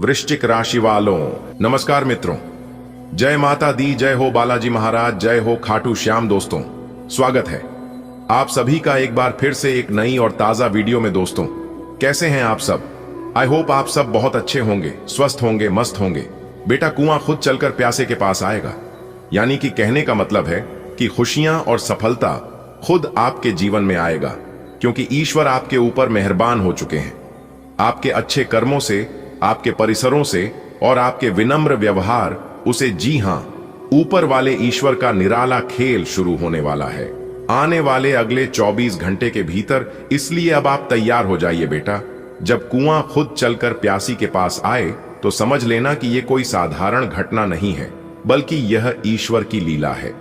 वृश्चिक राशि वालों नमस्कार मित्रों। जय माता दी, जय हो बालाजी महाराज, जय हो खाटू श्याम। दोस्तों स्वागत है आप सभी का एक बार फिर से एक नई और ताजा वीडियो में। दोस्तों कैसे हैं आप सब? आई होप आप सब बहुत अच्छे होंगे, स्वस्थ होंगे, मस्त होंगे। बेटा कुआं खुद चलकर प्यासे के पास आएगा, यानी कि कहने का मतलब है कि खुशियां और सफलता खुद आपके जीवन में आएगा, क्योंकि ईश्वर आपके ऊपर मेहरबान हो चुके हैं। आपके अच्छे कर्मों से, आपके परिसरों से और आपके विनम्र व्यवहार उसे, जी हां, ऊपर वाले ईश्वर का निराला खेल शुरू होने वाला है आने वाले अगले 24 घंटे के भीतर। इसलिए अब आप तैयार हो जाइए बेटा। जब कुआं खुद चलकर प्यासी के पास आए तो समझ लेना कि यह कोई साधारण घटना नहीं है, बल्कि यह ईश्वर की लीला है।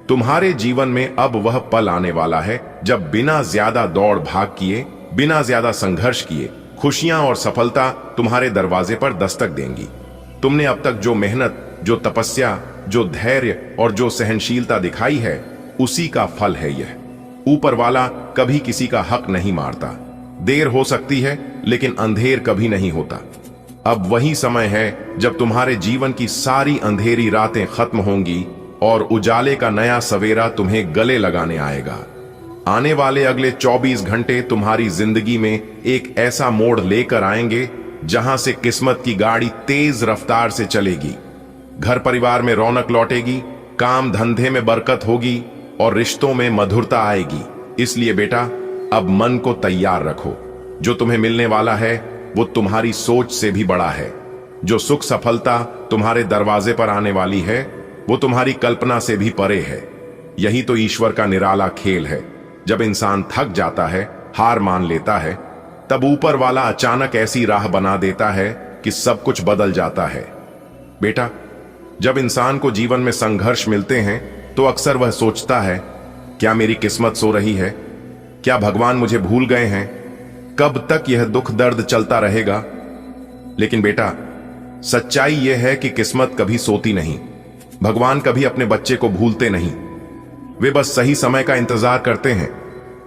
तुम्हारे जीवन में अब वह पल आने वाला है जब बिना ज्यादा दौड़ भाग किए, बिना ज्यादा संघर्ष किए, खुशियां और सफलता तुम्हारे दरवाजे पर दस्तक देंगी। तुमने अब तक जो मेहनत, जो तपस्या, जो धैर्य और जो सहनशीलता दिखाई है, उसी का फल है यह। ऊपर वाला कभी किसी का हक नहीं मारता। देर हो सकती है लेकिन अंधेर कभी नहीं होता। अब वही समय है जब तुम्हारे जीवन की सारी अंधेरी रातें खत्म होंगी और उजाले का नया सवेरा तुम्हें गले लगाने आएगा। आने वाले अगले 24 घंटे तुम्हारी जिंदगी में एक ऐसा मोड़ लेकर आएंगे जहां से किस्मत की गाड़ी तेज रफ्तार से चलेगी। घर परिवार में रौनक लौटेगी, काम धंधे में बरकत होगी और रिश्तों में मधुरता आएगी। इसलिए बेटा अब मन को तैयार रखो। जो तुम्हें मिलने वाला है वो तुम्हारी सोच से भी बड़ा है। जो सुख सफलता तुम्हारे दरवाजे पर आने वाली है वो तुम्हारी कल्पना से भी परे है। यही तो ईश्वर का निराला खेल है। जब इंसान थक जाता है, हार मान लेता है, तब ऊपर वाला अचानक ऐसी राह बना देता है कि सब कुछ बदल जाता है। बेटा जब इंसान को जीवन में संघर्ष मिलते हैं तो अक्सर वह सोचता है, क्या मेरी किस्मत सो रही है? क्या भगवान मुझे भूल गए हैं? कब तक यह दुख दर्द चलता रहेगा? लेकिन बेटा सच्चाई यह है कि किस्मत कभी सोती नहीं। भगवान कभी अपने बच्चे को भूलते नहीं। वे बस सही समय का इंतजार करते हैं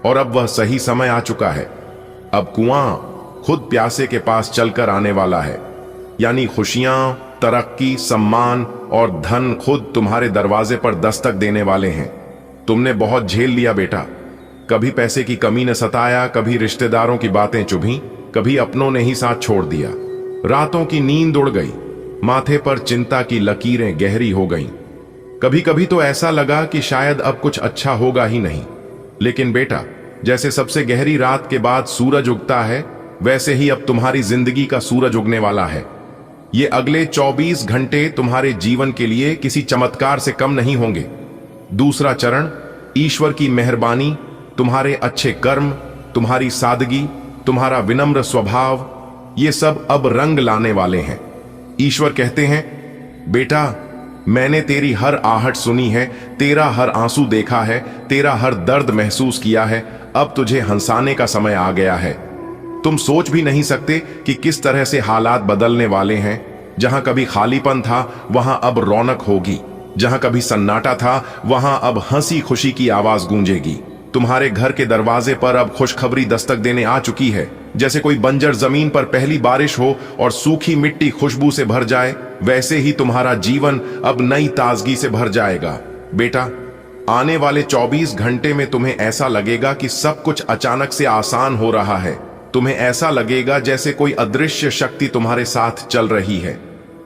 और अब वह सही समय आ चुका है। अब कुआं खुद प्यासे के पास चलकर आने वाला है, यानी खुशियां, तरक्की, सम्मान और धन खुद तुम्हारे दरवाजे पर दस्तक देने वाले हैं। तुमने बहुत झेल लिया बेटा। कभी पैसे की कमी ने सताया, कभी रिश्तेदारों की बातें चुभी, कभी अपनों ने ही साथ छोड़ दिया। रातों की नींद उड़ गई, माथे पर चिंता की लकीरें गहरी हो गईं। कभी कभी तो ऐसा लगा कि शायद अब कुछ अच्छा होगा ही नहीं। लेकिन बेटा जैसे सबसे गहरी रात के बाद सूरज उगता है, वैसे ही अब तुम्हारी जिंदगी का सूरज उगने वाला है। ये अगले 24 घंटे तुम्हारे जीवन के लिए किसी चमत्कार से कम नहीं होंगे। दूसरा चरण, ईश्वर की मेहरबानी, तुम्हारे अच्छे कर्म, तुम्हारी सादगी, तुम्हारा विनम्र स्वभाव, ये सब अब रंग लाने वाले हैं। ईश्वर कहते हैं, बेटा मैंने तेरी हर आहट सुनी है, तेरा हर आंसू देखा है, तेरा हर दर्द महसूस किया है। अब तुझे हंसाने का समय आ गया है। तुम सोच भी नहीं सकते कि किस तरह से हालात बदलने वाले हैं। जहां कभी खालीपन था वहां अब रौनक होगी। जहां कभी सन्नाटा था वहां अब हंसी खुशी की आवाज गूंजेगी। तुम्हारे घर के दरवाजे पर अब खुशखबरी दस्तक देने आ चुकी है। जैसे कोई बंजर जमीन पर पहली बारिश हो और सूखी मिट्टी खुशबू से भर जाए, वैसे ही तुम्हारा जीवन अब नई ताजगी से भर जाएगा। बेटा आने वाले 24 घंटे में तुम्हें ऐसा लगेगा कि सब कुछ अचानक से आसान हो रहा है। तुम्हें ऐसा लगेगा जैसे कोई अदृश्य शक्ति तुम्हारे साथ चल रही है।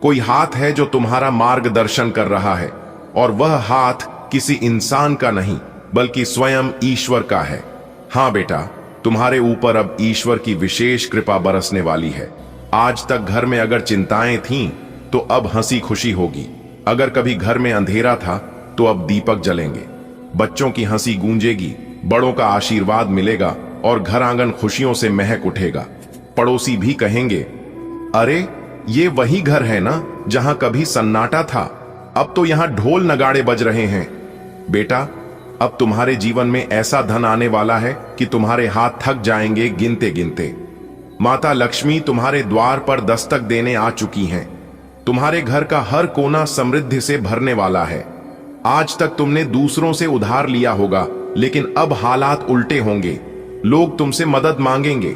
कोई हाथ है जो तुम्हारा मार्गदर्शन कर रहा है, और वह हाथ किसी इंसान का नहीं बल्कि स्वयं ईश्वर का है। हाँ बेटा, तुम्हारे ऊपर अब ईश्वर की विशेष कृपा बरसने वाली है। आज तक घर में अगर चिंताएं थीं तो अब हंसी खुशी होगी। अगर कभी घर में अंधेरा था तो अब दीपक जलेंगे। बच्चों की हंसी गूंजेगी, बड़ों का आशीर्वाद मिलेगा और घर आंगन खुशियों से महक उठेगा। पड़ोसी भी कहेंगे, अरे ये वही घर है ना जहां कभी सन्नाटा था, अब तो यहां ढोल नगाड़े बज रहे हैं। बेटा अब तुम्हारे जीवन में ऐसा धन आने वाला है कि तुम्हारे हाथ थक जाएंगे गिनते गिनते। माता लक्ष्मी तुम्हारे द्वार पर दस्तक देने आ चुकी हैं। तुम्हारे घर का हर कोना समृद्धि से भरने वाला है। आज तक तुमने दूसरों से उधार लिया होगा, लेकिन अब हालात उल्टे होंगे। लोग तुमसे मदद मांगेंगे।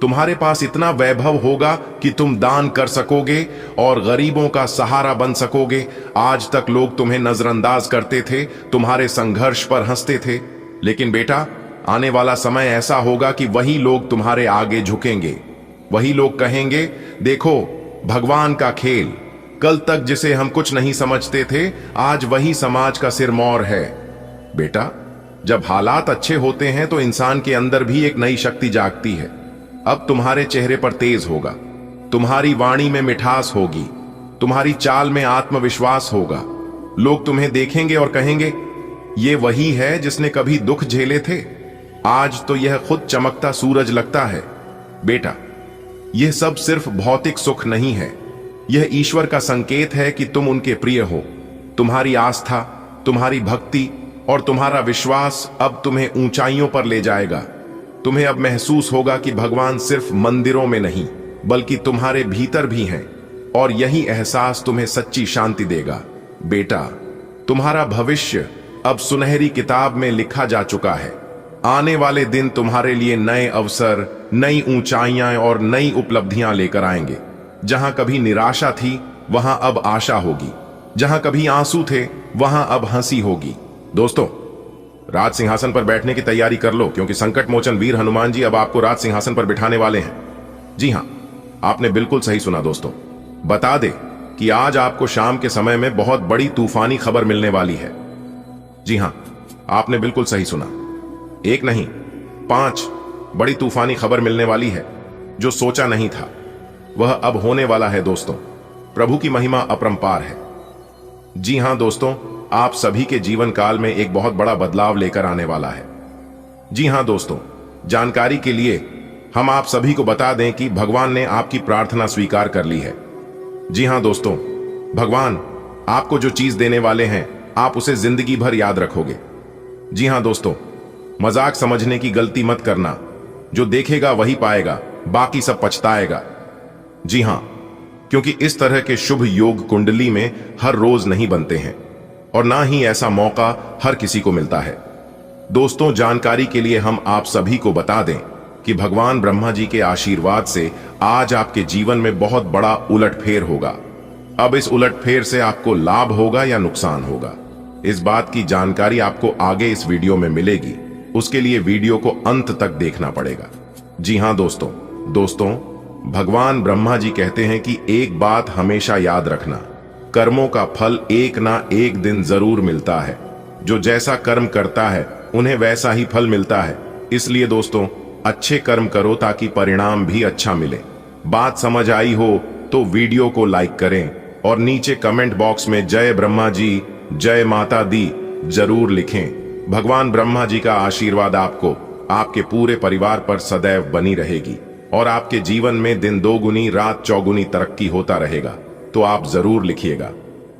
तुम्हारे पास इतना वैभव होगा कि तुम दान कर सकोगे और गरीबों का सहारा बन सकोगे। आज तक लोग तुम्हें नजरअंदाज करते थे, तुम्हारे संघर्ष पर हंसते थे, लेकिन बेटा आने वाला समय ऐसा होगा कि वही लोग तुम्हारे आगे झुकेंगे। वही लोग कहेंगे, देखो भगवान का खेल। कल तक जिसे हम कुछ नहीं समझते थे, आज वही समाज का सिरमौर है। बेटा जब हालात अच्छे होते हैं तो इंसान के अंदर भी एक नई शक्ति जागती है। अब तुम्हारे चेहरे पर तेज होगा, तुम्हारी वाणी में मिठास होगी, तुम्हारी चाल में आत्मविश्वास होगा। लोग तुम्हें देखेंगे और कहेंगे, ये वही है जिसने कभी दुख झेले थे। आज तो यह खुद चमकता सूरज लगता है। बेटा यह सब सिर्फ भौतिक सुख नहीं है, यह ईश्वर का संकेत है कि तुम उनके प्रिय हो। तुम्हारी आस्था, तुम्हारी भक्ति और तुम्हारा विश्वास अब तुम्हें ऊंचाइयों पर ले जाएगा। तुम्हें अब महसूस होगा कि भगवान सिर्फ मंदिरों में नहीं बल्कि तुम्हारे भीतर भी हैं, और यही एहसास तुम्हें सच्ची शांति देगा। बेटा तुम्हारा भविष्य अब सुनहरी किताब में लिखा जा चुका है। आने वाले दिन तुम्हारे लिए नए अवसर, नई ऊंचाइयां और नई उपलब्धियां लेकर आएंगे। जहां कभी निराशा थी वहां अब आशा होगी, जहां कभी आंसू थे वहां अब हंसी होगी। दोस्तों राज सिंहासन पर बैठने की तैयारी कर लो, क्योंकि संकट मोचन वीर हनुमान जी अब आपको राज सिंहासन पर बिठाने वाले हैं। जी हां, आपने बिल्कुल सही सुना दोस्तों। बता दे कि आज आपको शाम के समय में बहुत बड़ी तूफानी खबर मिलने वाली है। जी हां, आपने बिल्कुल सही सुना। एक नहीं 5 बड़ी तूफानी खबर मिलने वाली है। जो सोचा नहीं था वह अब होने वाला है दोस्तों। प्रभु की महिमा अपरंपार है। जी हां दोस्तों, आप सभी के जीवन काल में एक बहुत बड़ा बदलाव लेकर आने वाला है। जी हां दोस्तों, जानकारी के लिए हम आप सभी को बता दें कि भगवान ने आपकी प्रार्थना स्वीकार कर ली है। जी हां दोस्तों, भगवान आपको जो चीज देने वाले हैं आप उसे जिंदगी भर याद रखोगे। जी हां दोस्तों, मजाक समझने की गलती मत करना। जो देखेगा वही पाएगा, बाकी सब पछताएगा। जी हां, क्योंकि इस तरह के शुभ योग कुंडली में हर रोज नहीं बनते हैं और ना ही ऐसा मौका हर किसी को मिलता है। दोस्तों जानकारी के लिए हम आप सभी को बता दें कि भगवान ब्रह्मा जी के आशीर्वाद से आज आपके जीवन में बहुत बड़ा उलटफेर होगा। अब इस उलटफेर से आपको लाभ होगा या नुकसान होगा, इस बात की जानकारी आपको आगे इस वीडियो में मिलेगी। उसके लिए वीडियो को अंत तक देखना पड़ेगा। जी हां दोस्तों, भगवान ब्रह्मा जी कहते हैं कि एक बात हमेशा याद रखना, कर्मों का फल एक ना एक दिन जरूर मिलता है। जो जैसा कर्म करता है उन्हें वैसा ही फल मिलता है। इसलिए दोस्तों अच्छे कर्म करो ताकि परिणाम भी अच्छा मिले। बात समझ आई हो तो वीडियो को लाइक करें और नीचे कमेंट बॉक्स में जय ब्रह्मा जी, जय माता दी जरूर लिखें। भगवान ब्रह्मा जी का आशीर्वाद आपको, आपके पूरे परिवार पर सदैव बनी रहेगी और आपके जीवन में दिन दोगुनी रात चौगुनी तरक्की होता रहेगा। तो आप जरूर लिखिएगा।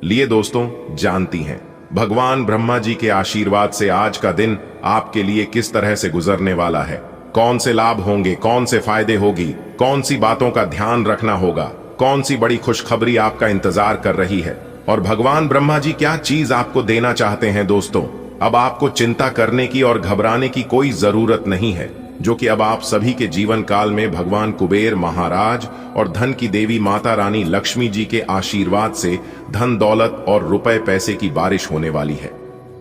लिए दोस्तों जानती हैं भगवान ब्रह्मा जी के आशीर्वाद से आज का दिन आपके लिए किस तरह से गुजरने वाला है, कौन से लाभ होंगे, कौन से फायदे होगी, कौन सी बातों का ध्यान रखना होगा, कौन सी बड़ी खुशखबरी आपका इंतजार कर रही है और भगवान ब्रह्मा जी क्या चीज आपको देना चाहते हैं। दोस्तों अब आपको चिंता करने की और घबराने की कोई जरूरत नहीं है, जो कि अब आप सभी के जीवन काल में भगवान कुबेर महाराज और धन की देवी माता रानी लक्ष्मी जी के आशीर्वाद से धन दौलत और रुपए पैसे की बारिश होने वाली है।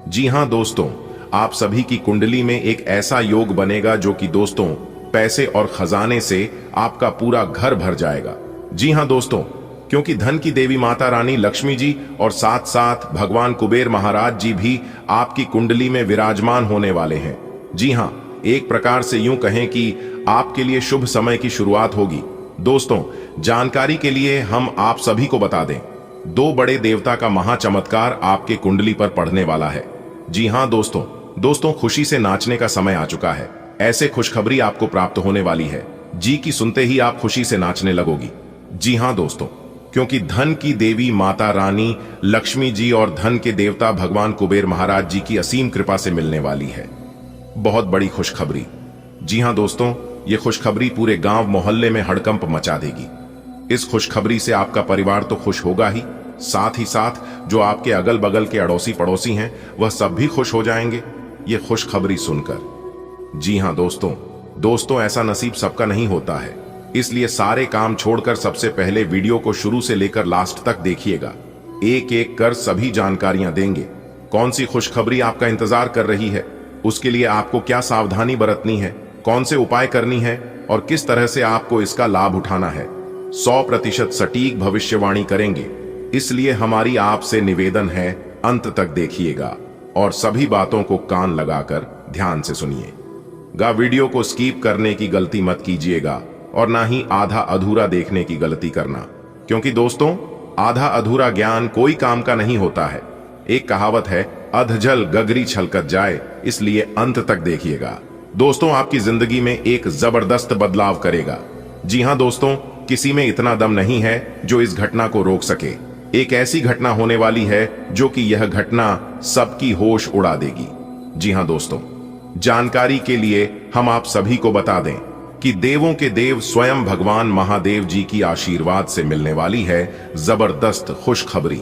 जी हां दोस्तों, आप सभी की कुंडली में एक ऐसा योग बनेगा जो कि दोस्तों पैसे और खजाने से आपका पूरा घर भर जाएगा। जी हां दोस्तों, क्योंकि धन की देवी माता रानी लक्ष्मी जी और साथ साथ भगवान कुबेर महाराज जी भी आपकी कुंडली में विराजमान होने वाले हैं। जी हां, एक प्रकार से यूं कहें कि आपके लिए शुभ समय की शुरुआत होगी। दोस्तों जानकारी के लिए हम आप सभी को बता दें, 2 बड़े देवता का महाचमत्कार आपके कुंडली पर पड़ने वाला है। जी हां दोस्तों खुशी से नाचने का समय आ चुका है। ऐसे खुशखबरी आपको प्राप्त होने वाली है, जी की सुनते ही आप खुशी से नाचने लगोगी। जी हां दोस्तों, क्योंकि धन की देवी माता रानी लक्ष्मी जी और धन के देवता भगवान कुबेर महाराज जी की असीम कृपा से मिलने वाली है बहुत बड़ी खुशखबरी। जी हां दोस्तों, ये खुशखबरी पूरे गांव मोहल्ले में हड़कंप मचा देगी। इस खुशखबरी से आपका परिवार तो खुश होगा ही, साथ ही साथ जो आपके अगल बगल के अड़ोसी पड़ोसी हैं वह सब भी खुश हो जाएंगे ये खुशखबरी सुनकर। जी हां दोस्तों, दोस्तों ऐसा नसीब सबका नहीं होता है, इसलिए सारे काम छोड़कर सबसे पहले वीडियो को शुरू से लेकर लास्ट तक देखिएगा। एक एक कर सभी जानकारियां देंगे। कौन सी खुशखबरी आपका इंतजार कर रही है, उसके लिए आपको क्या सावधानी बरतनी है, कौन से उपाय करनी है और किस तरह से आपको इसका लाभ उठाना है। 100% सटीक भविष्यवाणी करेंगे, इसलिए हमारी आपसे निवेदन है अंत तक देखिएगा और सभी बातों को कान लगाकर ध्यान से सुनिएगा। वीडियो को स्किप करने की गलती मत कीजिएगा और ना ही आधा अधूरा देखने की गलती करना, क्योंकि दोस्तों आधा अधूरा ज्ञान कोई काम का नहीं होता है। एक कहावत है, अधजल गगरी छलकत जाए, इसलिए अंत तक देखिएगा। दोस्तों आपकी जिंदगी में एक जबरदस्त बदलाव करेगा। जी हां दोस्तों, किसी में इतना दम नहीं है जो इस घटना को रोक सके। एक ऐसी घटना होने वाली है जो कि यह घटना सबकी होश उड़ा देगी। जी हां दोस्तों, जानकारी के लिए हम आप सभी को बता दें कि देवों के देव स्वयं भगवान महादेव जी की आशीर्वाद से मिलने वाली है जबरदस्त खुशखबरी।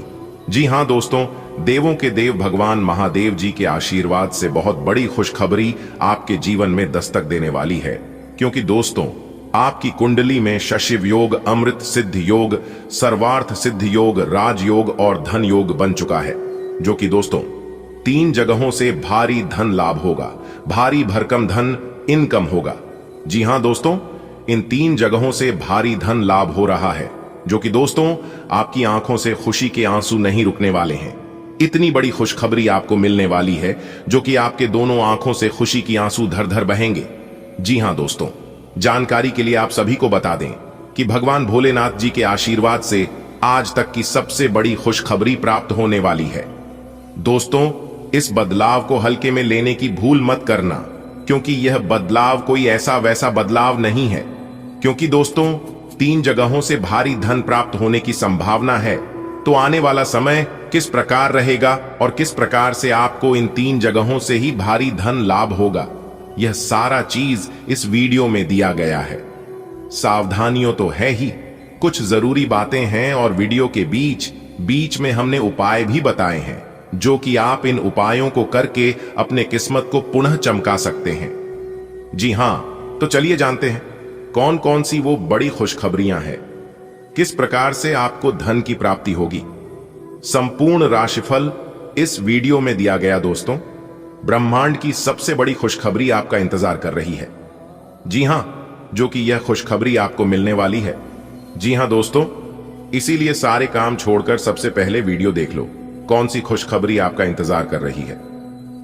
जी हां दोस्तों, देवों के देव भगवान महादेव जी के आशीर्वाद से बहुत बड़ी खुशखबरी आपके जीवन में दस्तक देने वाली है, क्योंकि दोस्तों आपकी कुंडली में शशिव योग, अमृत सिद्ध योग, सर्वार्थ सिद्ध योग, राजयोग और धन योग बन चुका है, जो कि दोस्तों 3 जगहों से भारी धन लाभ होगा, भारी भरकम धन इनकम होगा। जी हां दोस्तों, इन 3 जगहों से भारी धन लाभ हो रहा है, जो कि दोस्तों आपकी आंखों से खुशी के आंसू नहीं रुकने वाले हैं। इतनी बड़ी खुशखबरी आपको मिलने वाली है जो कि आपके दोनों आंखों से खुशी की आंसू धर धर बहेंगे। जी हां दोस्तों, जानकारी के लिए आप सभी को बता दें कि भगवान भोलेनाथ जी के आशीर्वाद से आज तक की सबसे बड़ी खुशखबरी प्राप्त होने वाली है। दोस्तों इस बदलाव को हल्के में लेने की भूल मत करना, क्योंकि यह बदलाव कोई ऐसा वैसा बदलाव नहीं है। क्योंकि दोस्तों 3 जगहों से भारी धन प्राप्त होने की संभावना है, तो आने वाला समय किस प्रकार रहेगा और किस प्रकार से आपको इन 3 जगहों से ही भारी धन लाभ होगा, यह सारा चीज इस वीडियो में दिया गया है। सावधानियों तो है ही, कुछ जरूरी बातें हैं और वीडियो के बीच बीच में हमने उपाय भी बताए हैं, जो कि आप इन उपायों को करके अपने किस्मत को पुनः चमका सकते हैं। जी हां, तो चलिए जानते हैं कौन कौन सी वो बड़ी खुशखबरियां हैं, किस प्रकार से आपको धन की प्राप्ति होगी। संपूर्ण राशिफल इस वीडियो में दिया गया दोस्तों। ब्रह्मांड की सबसे बड़ी खुशखबरी आपका इंतजार कर रही है। जी हां, जो कि यह खुशखबरी आपको मिलने वाली है। जी हां दोस्तों, इसीलिए सारे काम छोड़कर सबसे पहले वीडियो देख लो, कौन सी खुशखबरी आपका इंतजार कर रही है,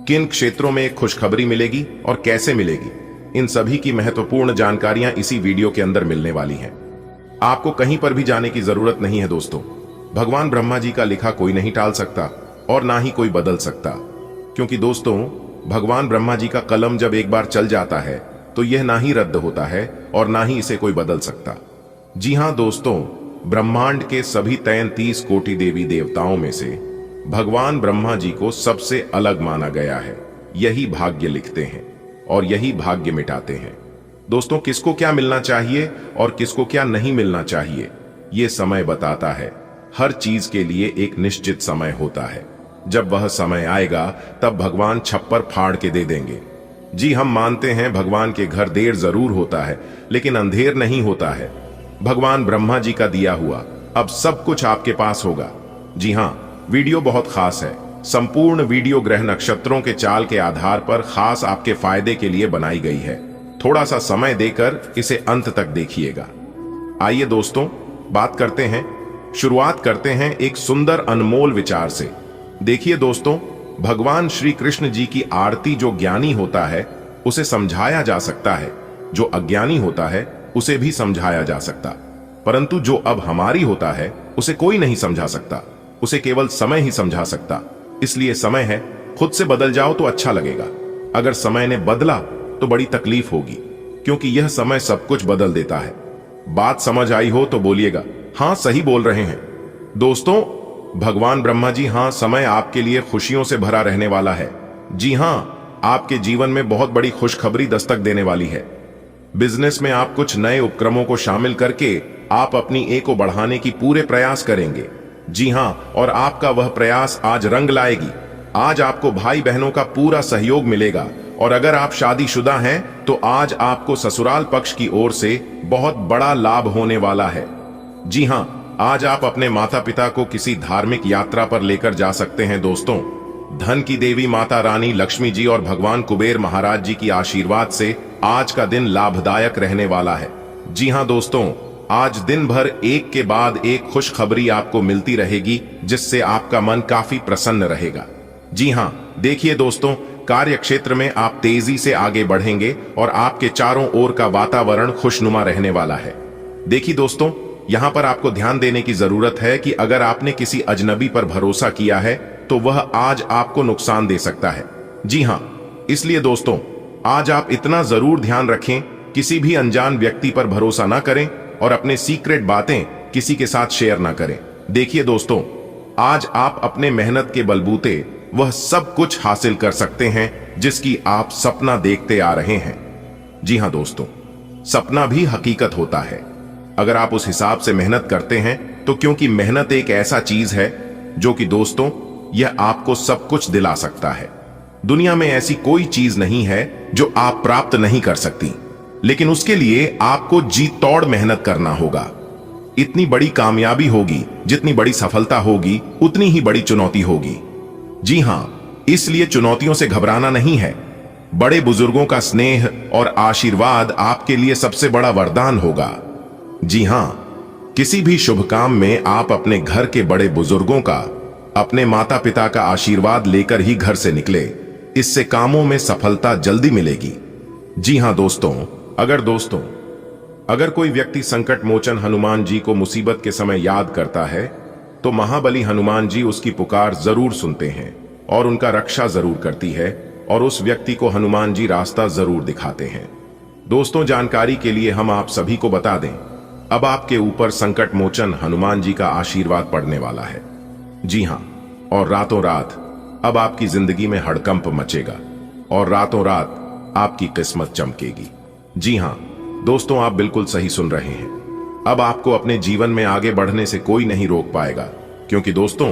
किन क्षेत्रों में एक खुशखबरी मिलेगी और कैसे मिलेगी, इन सभी की महत्वपूर्ण जानकारियां इसी वीडियो के अंदर मिलने वाली हैं। आपको कहीं पर भी जाने की जरूरत नहीं है दोस्तों। भगवान ब्रह्मा जी का लिखा कोई नहीं टाल सकता और ना ही कोई बदल सकता, क्योंकि दोस्तों भगवान ब्रह्मा जी का कलम जब एक बार चल जाता है तो यह ना ही रद्द होता है और ना ही इसे कोई बदल सकता। जी हां दोस्तों, ब्रह्मांड के सभी 33 कोटि देवी देवताओं में से भगवान ब्रह्मा जी को सबसे अलग माना गया है। यही भाग्य लिखते हैं और यही भाग्य मिटाते हैं। दोस्तों किसको क्या मिलना चाहिए और किसको क्या नहीं मिलना चाहिए, यह समय बताता है। हर चीज के लिए एक निश्चित समय होता है। जब वह समय आएगा तब भगवान छप्पर फाड़ के दे देंगे। जी हम मानते हैं भगवान के घर देर जरूर होता है, लेकिन अंधेर नहीं होता है। भगवान ब्रह्मा जी का दिया हुआ अब सब कुछ आपके पास होगा। जी हां, वीडियो बहुत खास है। संपूर्ण वीडियो ग्रह नक्षत्रों के चाल के आधार पर खास आपके फायदे के लिए बनाई गई है। थोड़ा सा समय देकर इसे अंत तक देखिएगा। आइए दोस्तों बात करते हैं, शुरुआत करते हैं एक सुंदर अनमोल विचार से। देखिए दोस्तों, भगवान श्री कृष्ण जी की आरती जो ज्ञानी होता है उसे समझाया जा सकता है, जो अज्ञानी होता है उसे भी समझाया जा सकता, परंतु जो अब हमारी होता है उसे कोई नहीं समझा सकता, उसे केवल समय ही समझा सकता। इसलिए समय है, खुद से बदल जाओ तो अच्छा लगेगा। अगर समय ने बदला तो बड़ी तकलीफ होगी, क्योंकि यह समय सब कुछ बदल देता है। बात समझ आई हो तो बोलिएगा हां सही बोल रहे हैं। दोस्तों भगवान ब्रह्मा जी, हां समय आपके लिए खुशियों से भरा रहने वाला है। जी हां, आपके जीवन में बहुत बड़ी खुशखबरी दस्तक देने वाली है। बिजनेस में आप कुछ नए उपक्रमों को शामिल करके आप अपनी ए को बढ़ाने की पूरे प्रयास करेंगे। जी हां, और आपका वह प्रयास आज रंग लाएगी। आज आपको भाई बहनों का पूरा सहयोग मिलेगा और अगर आप शादीशुदा हैं तो आज आपको ससुराल पक्ष की ओर से बहुत बड़ा लाभ होने वाला है। जी हां, आज आप अपने माता पिता को किसी धार्मिक यात्रा पर लेकर जा सकते हैं दोस्तों। धन की देवी माता रानी लक्ष्मी जी और भगवान कुबेर महाराज जी की आशीर्वाद से आज का दिन लाभदायक रहने वाला है। जी हां दोस्तों, आज दिन भर एक के बाद एक खुशखबरी आपको मिलती रहेगी, जिससे आपका मन काफी प्रसन्न रहेगा। जी हां, देखिए दोस्तों, कार्य क्षेत्र में आप तेजी से आगे बढ़ेंगे और आपके चारों ओर का वातावरण खुशनुमा रहने वाला है। देखिए दोस्तों, यहां पर आपको ध्यान देने की जरूरत है कि अगर आपने किसी अजनबी पर भरोसा किया है तो वह आज आपको नुकसान दे सकता है। जी हां, इसलिए दोस्तों, आज आप इतना जरूर ध्यान रखें, किसी भी अनजान व्यक्ति पर भरोसा ना करें और अपने सीक्रेट बातें किसी के साथ शेयर ना करें। देखिए दोस्तों, आज आप अपने मेहनत के बलबूते वह सब कुछ हासिल कर सकते हैं जिसकी आप सपना देखते आ रहे हैं। जी हां दोस्तों, सपना भी हकीकत होता है अगर आप उस हिसाब से मेहनत करते हैं तो, क्योंकि मेहनत एक ऐसा चीज है जो कि दोस्तों यह आपको सब कुछ दिला सकता है। दुनिया में ऐसी कोई चीज नहीं है जो आप प्राप्त नहीं कर सकती, लेकिन उसके लिए आपको जी तोड़ मेहनत करना होगा। इतनी बड़ी कामयाबी होगी, जितनी बड़ी सफलता होगी उतनी ही बड़ी चुनौती होगी। जी हां, इसलिए चुनौतियों से घबराना नहीं है। बड़े बुजुर्गों का स्नेह और आशीर्वाद आपके लिए सबसे बड़ा वरदान होगा। जी हां, किसी भी शुभ काम में आप अपने घर के बड़े बुजुर्गों का, अपने माता पिता का आशीर्वाद लेकर ही घर से निकले। इससे कामों में सफलता जल्दी मिलेगी। जी हां दोस्तों, अगर कोई व्यक्ति संकट मोचन हनुमान जी को मुसीबत के समय याद करता है तो महाबली हनुमान जी उसकी पुकार जरूर सुनते हैं और उनका रक्षा जरूर करती है, और उस व्यक्ति को हनुमान जी रास्ता जरूर दिखाते हैं। दोस्तों, जानकारी के लिए हम आप सभी को बता दें, अब आपके ऊपर संकट मोचन हनुमान जी का आशीर्वाद पड़ने वाला है। जी हां, और रातों रात अब आपकी जिंदगी में हड़कंप मचेगा और रातों रात आपकी किस्मत चमकेगी। जी हां दोस्तों, आप बिल्कुल सही सुन रहे हैं। अब आपको अपने जीवन में आगे बढ़ने से कोई नहीं रोक पाएगा, क्योंकि दोस्तों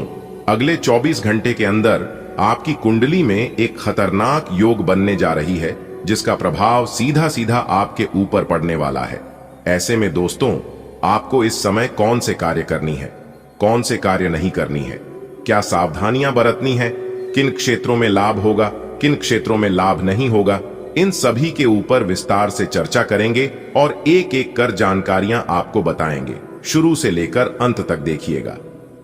अगले 24 घंटे के अंदर आपकी कुंडली में एक खतरनाक योग बनने जा रही है, जिसका प्रभाव सीधा सीधा आपके ऊपर पड़ने वाला है। ऐसे में दोस्तों, आपको इस समय कौन से कार्य करनी है, कौन से कार्य नहीं करनी है, क्या सावधानियां बरतनी है, किन क्षेत्रों में लाभ होगा, किन क्षेत्रों में लाभ नहीं होगा, इन सभी के ऊपर विस्तार से चर्चा करेंगे और एक एक कर जानकारियां आपको बताएंगे। शुरू से लेकर अंत तक देखिएगा।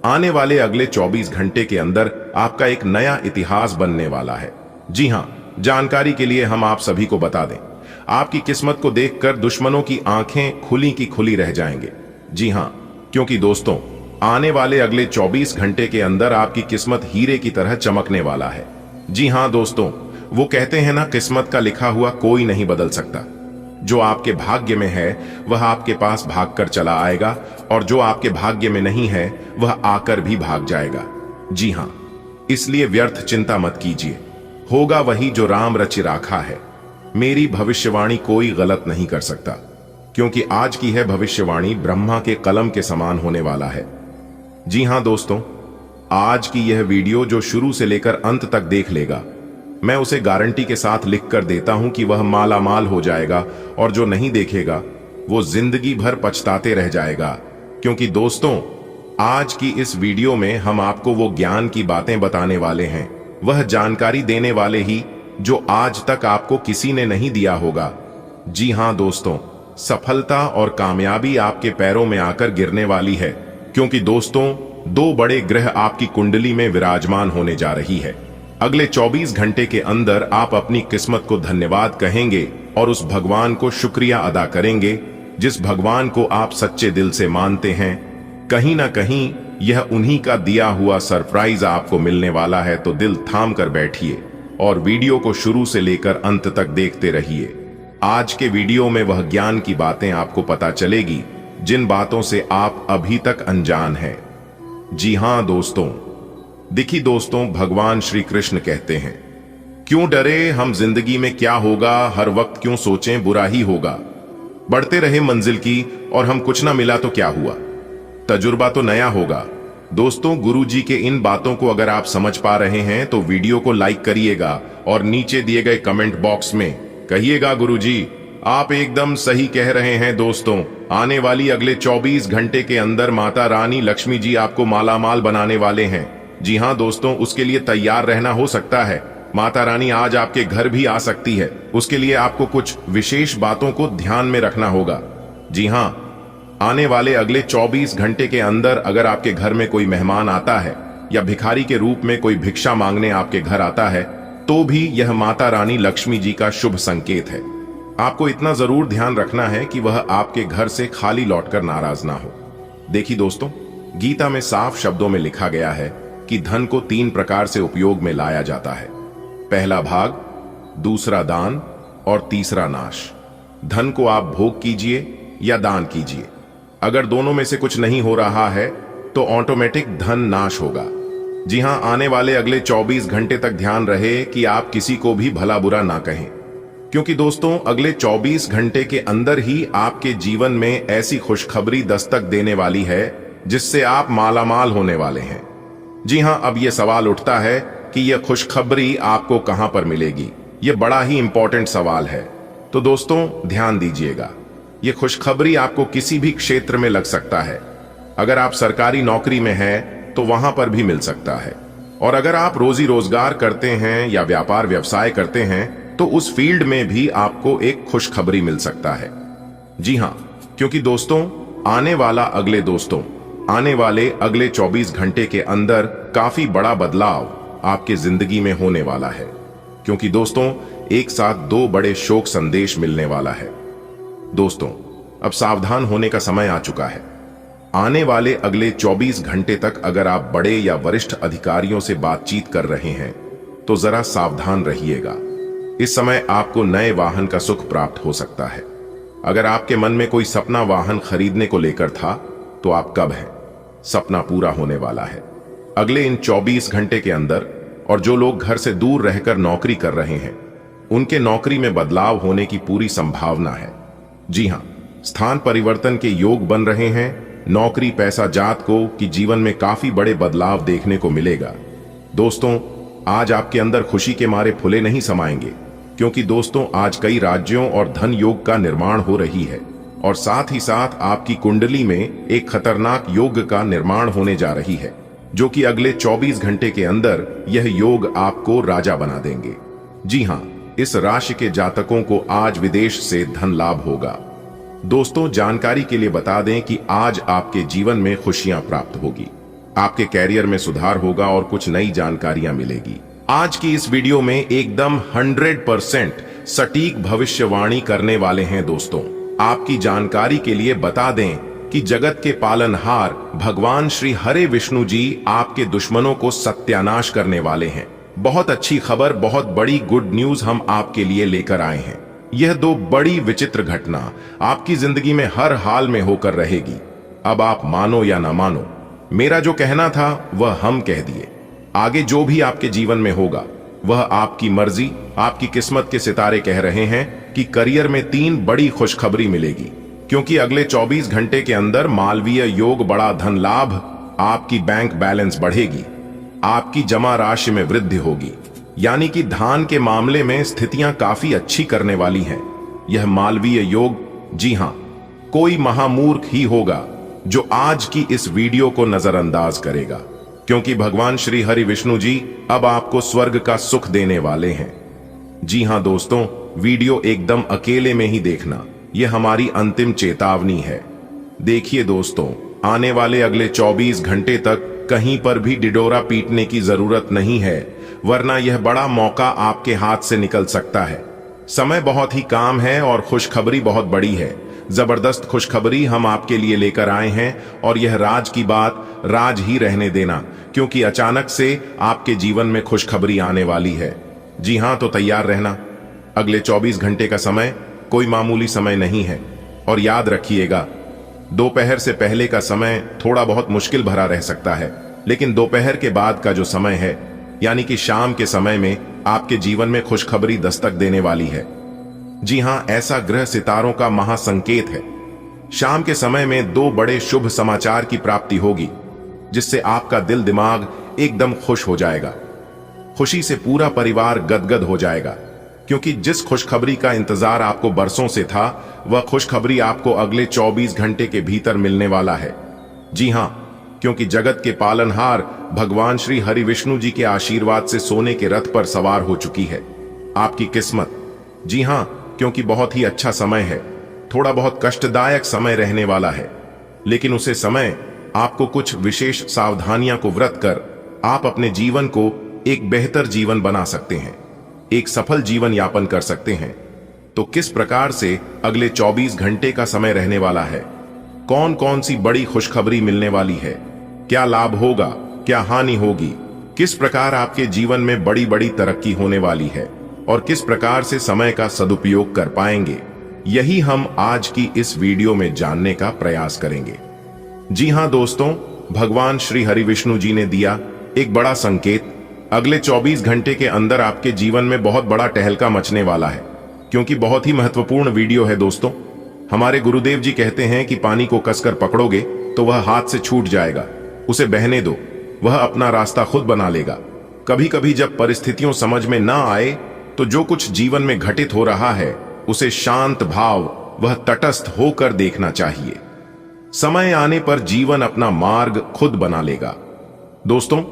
आने वाले अगले 24 घंटे के अंदर आपका एक नया इतिहास बनने वाला है। जी हां, जानकारी के लिए हम आप सभी को बता दें, आपकी किस्मत को देखकर दुश्मनों की आंखें खुली की खुली रह जाएंगे। जी हां, क्योंकि दोस्तों आने वाले अगले 24 घंटे के अंदर आपकी किस्मत हीरे की तरह चमकने वाला है। जी हां दोस्तों, वो कहते हैं ना, किस्मत का लिखा हुआ कोई नहीं बदल सकता। जो आपके भाग्य में है वह आपके पास भागकर चला आएगा, और जो आपके भाग्य में नहीं है वह आकर भी भाग जाएगा। जी हां, इसलिए व्यर्थ चिंता मत कीजिए, होगा वही जो राम रचि राखा है। मेरी भविष्यवाणी कोई गलत नहीं कर सकता, क्योंकि आज की है भविष्यवाणी ब्रह्मा के कलम के समान होने वाला है। जी हां दोस्तों, आज की यह वीडियो जो शुरू से लेकर अंत तक देख लेगा, मैं उसे गारंटी के साथ लिख कर देता हूं कि वह माला माल हो जाएगा, और जो नहीं देखेगा वो जिंदगी भर पछताते रह जाएगा। क्योंकि दोस्तों आज की इस वीडियो में हम आपको वो ज्ञान की बातें बताने वाले हैं, वह जानकारी देने वाले ही जो आज तक आपको किसी ने नहीं दिया होगा। जी हां दोस्तों, सफलता और कामयाबी आपके पैरों में आकर गिरने वाली है, क्योंकि दोस्तों 2 बड़े ग्रह आपकी कुंडली में विराजमान होने जा रही है। अगले 24 घंटे के अंदर आप अपनी किस्मत को धन्यवाद कहेंगे और उस भगवान को शुक्रिया अदा करेंगे जिस भगवान को आप सच्चे दिल से मानते हैं। कहीं ना कहीं यह उन्हीं का दिया हुआ सरप्राइज आपको मिलने वाला है, तो दिल थाम कर बैठिए और वीडियो को शुरू से लेकर अंत तक देखते रहिए। आज के वीडियो में वह ज्ञान की बातें आपको पता चलेगी जिन बातों से आप अभी तक अनजान हैं। जी हां दोस्तों, देखिए दोस्तों, भगवान श्री कृष्ण कहते हैं, क्यों डरे हम जिंदगी में क्या होगा, हर वक्त क्यों सोचें बुरा ही होगा। बढ़ते रहे मंजिल की और हम कुछ ना मिला तो क्या हुआ, तजुर्बा तो नया होगा, दोस्तों, गुरुजी के इन बातों को अगर आप समझ पा रहे हैं तो वीडियो को लाइक करिएगा और नीचे दिए गए कमेंट बॉक्स में कहिएगा गुरुजी आप एकदम सही कह रहे हैं। दोस्तों, आने वाली अगले 24 घंटे के अंदर माता रानी लक्ष्मी जी आपको मालामाल बनाने वाले हैं। जी हाँ दोस्तों, उसके लिए तैयार रहना। हो सकता है माता रानी आज आपके घर भी आ सकती है। उसके लिए आपको कुछ विशेष बातों को ध्यान में रखना होगा। जी हाँ, आने वाले अगले 24 घंटे के अंदर अगर आपके घर में कोई मेहमान आता है या भिखारी के रूप में कोई भिक्षा मांगने आपके घर आता है तो भी यह माता रानी लक्ष्मी जी का शुभ संकेत है। आपको इतना जरूर ध्यान रखना है कि वह आपके घर से खाली लौटकर नाराज ना हो। देखिए दोस्तों, गीता में साफ शब्दों में लिखा गया है कि धन को 3 प्रकार से उपयोग में लाया जाता है। पहला भाग, दूसरा दान और तीसरा नाश। धन को आप भोग कीजिए या दान कीजिए। अगर दोनों में से कुछ नहीं हो रहा है तो ऑटोमेटिक धन नाश होगा। जी हां, आने वाले अगले 24 घंटे तक ध्यान रहे कि आप किसी को भी भला बुरा ना कहें, क्योंकि दोस्तों अगले 24 घंटे के अंदर ही आपके जीवन में ऐसी खुशखबरी दस्तक देने वाली है जिससे आप मालामाल होने वाले हैं। जी हां, अब यह सवाल उठता है कि यह खुशखबरी आपको कहां पर मिलेगी। यह बड़ा ही इंपॉर्टेंट सवाल है, तो दोस्तों ध्यान दीजिएगा। यह खुशखबरी आपको किसी भी क्षेत्र में लग सकता है। अगर आप सरकारी नौकरी में हैं तो वहां पर भी मिल सकता है, और अगर आप रोजी रोजगार करते हैं या व्यापार व्यवसाय करते हैं तो उस फील्ड में भी आपको एक खुशखबरी मिल सकता है। जी हां, क्योंकि दोस्तों आने वाले अगले 24 घंटे के अंदर काफी बड़ा बदलाव आपके जिंदगी में होने वाला है, क्योंकि दोस्तों एक साथ 2 बड़े शोक संदेश मिलने वाला है। दोस्तों, अब सावधान होने का समय आ चुका है। आने वाले अगले 24 घंटे तक अगर आप बड़े या वरिष्ठ अधिकारियों से बातचीत कर रहे हैं तो जरा सावधान रहिएगा। इस समय आपको नए वाहन का सुख प्राप्त हो सकता है। अगर आपके मन में कोई सपना वाहन खरीदने को लेकर था तो आप कब हैं, सपना पूरा होने वाला है अगले इन 24 घंटे के अंदर। और जो लोग घर से दूर रहकर नौकरी कर रहे हैं उनके नौकरी में बदलाव होने की पूरी संभावना है। जी हां, स्थान परिवर्तन के योग बन रहे हैं। नौकरी पैसा जात को कि जीवन में काफी बड़े बदलाव देखने को मिलेगा। दोस्तों, आज आपके अंदर खुशी के मारे फुले नहीं समाएंगे, क्योंकि दोस्तों आज कई राज्यों और धन योग का निर्माण हो रही है, और साथ ही साथ आपकी कुंडली में एक खतरनाक योग का निर्माण होने जा रही है, जो कि अगले 24 घंटे के अंदर यह योग आपको राजा बना देंगे। जी हां, इस राशि के जातकों को आज विदेश से धन लाभ होगा। दोस्तों, जानकारी के लिए बता दें कि आज आपके जीवन में खुशियां प्राप्त होगी, आपके कैरियर में सुधार होगा और कुछ नई जानकारियां मिलेगी। आज की इस वीडियो में एकदम 100% सटीक भविष्यवाणी करने वाले हैं। दोस्तों, आपकी जानकारी के लिए बता दें कि जगत के पालनहार भगवान श्री हरे विष्णु जी आपके दुश्मनों को सत्यानाश करने वाले हैं। बहुत अच्छी खबर, बहुत बड़ी गुड न्यूज हम आपके लिए लेकर आए हैं। यह 2 बड़ी विचित्र घटना आपकी जिंदगी में हर हाल में होकर रहेगी। अब आप मानो या ना मानो, मेरा जो कहना था वह हम कह दिए। आगे जो भी आपके जीवन में होगा वह आपकी मर्जी, आपकी किस्मत के सितारे कह रहे हैं कि करियर में 3 बड़ी खुशखबरी मिलेगी, क्योंकि अगले 24 घंटे के अंदर मालवीय योग, बड़ा धन लाभ, आपकी बैंक बैलेंस बढ़ेगी, आपकी जमा राशि में वृद्धि होगी, यानी कि धान के मामले में स्थितियां काफी अच्छी करने वाली हैं। यह मालवीय योग, जी हां, कोई महामूर्ख ही होगा जो आज की इस वीडियो को नजरअंदाज करेगा, क्योंकि भगवान श्री हरि विष्णु जी अब आपको स्वर्ग का सुख देने वाले हैं। जी हां दोस्तों, वीडियो एकदम अकेले में ही देखना, यह हमारी अंतिम चेतावनी है। देखिए दोस्तों, आने वाले अगले 24 घंटे तक कहीं पर भी डिडोरा पीटने की जरूरत नहीं है, वरना यह बड़ा मौका आपके हाथ से निकल सकता है। समय बहुत ही काम है और खुशखबरी बहुत बड़ी है। जबरदस्त खुशखबरी हम आपके लिए लेकर आए हैं, और यह राज की बात राज ही रहने देना, क्योंकि अचानक से आपके जीवन में खुशखबरी आने वाली है। जी हां, तो तैयार रहना। अगले 24 घंटे का समय कोई मामूली समय नहीं है, और याद रखिएगा दोपहर से पहले का समय थोड़ा बहुत मुश्किल भरा रह सकता है, लेकिन दोपहर के बाद का जो समय है, यानी कि शाम के समय में आपके जीवन में खुशखबरी दस्तक देने वाली है। जी हां, ऐसा ग्रह सितारों का महासंकेत है। शाम के समय में 2 बड़े शुभ समाचार की प्राप्ति होगी। जिससे आपका दिल दिमाग एकदम खुश हो जाएगा। खुशी से पूरा परिवार गदगद हो जाएगा, क्योंकि जिस खुशखबरी का इंतजार आपको बरसों से था, वह खुशखबरी आपको अगले 24 घंटे के भीतर मिलने वाला है। जी हां, क्योंकि जगत के पालनहार भगवान श्री हरि विष्णु जी के आशीर्वाद से सोने के रथ पर सवार हो चुकी है आपकी किस्मत। जी हां, क्योंकि बहुत ही अच्छा समय है। थोड़ा बहुत कष्टदायक समय रहने वाला है, लेकिन उसे समय आपको कुछ विशेष सावधानियां को व्रत कर आप अपने जीवन को एक बेहतर जीवन बना सकते हैं, एक सफल जीवन यापन कर सकते हैं। तो किस प्रकार से अगले 24 घंटे का समय रहने वाला है, कौन कौन सी बड़ी खुशखबरी मिलने वाली है, क्या लाभ होगा, क्या हानि होगी, किस प्रकार आपके जीवन में बड़ी बड़ी तरक्की होने वाली है और किस प्रकार से समय का सदुपयोग कर पाएंगे, यही हम आज की इस वीडियो में जानने का प्रयास करेंगे। जी हां दोस्तों, भगवान श्री हरि विष्णु जी ने दिया एक बड़ा संकेत। अगले 24 घंटे के अंदर आपके जीवन में बहुत बड़ा टहलका मचने वाला है, क्योंकि बहुत ही महत्वपूर्ण वीडियो है दोस्तों। हमारे गुरुदेव जी कहते हैं कि पानी को कसकर पकड़ोगे तो वह हाथ से छूट जाएगा, उसे बहने दो, वह अपना रास्ता खुद बना लेगा। कभी कभी जब परिस्थितियों समझ में ना आए तो जो कुछ जीवन में घटित हो रहा है उसे शांत भाव, वह तटस्थ होकर देखना चाहिए। समय आने पर जीवन अपना मार्ग खुद बना लेगा। दोस्तों,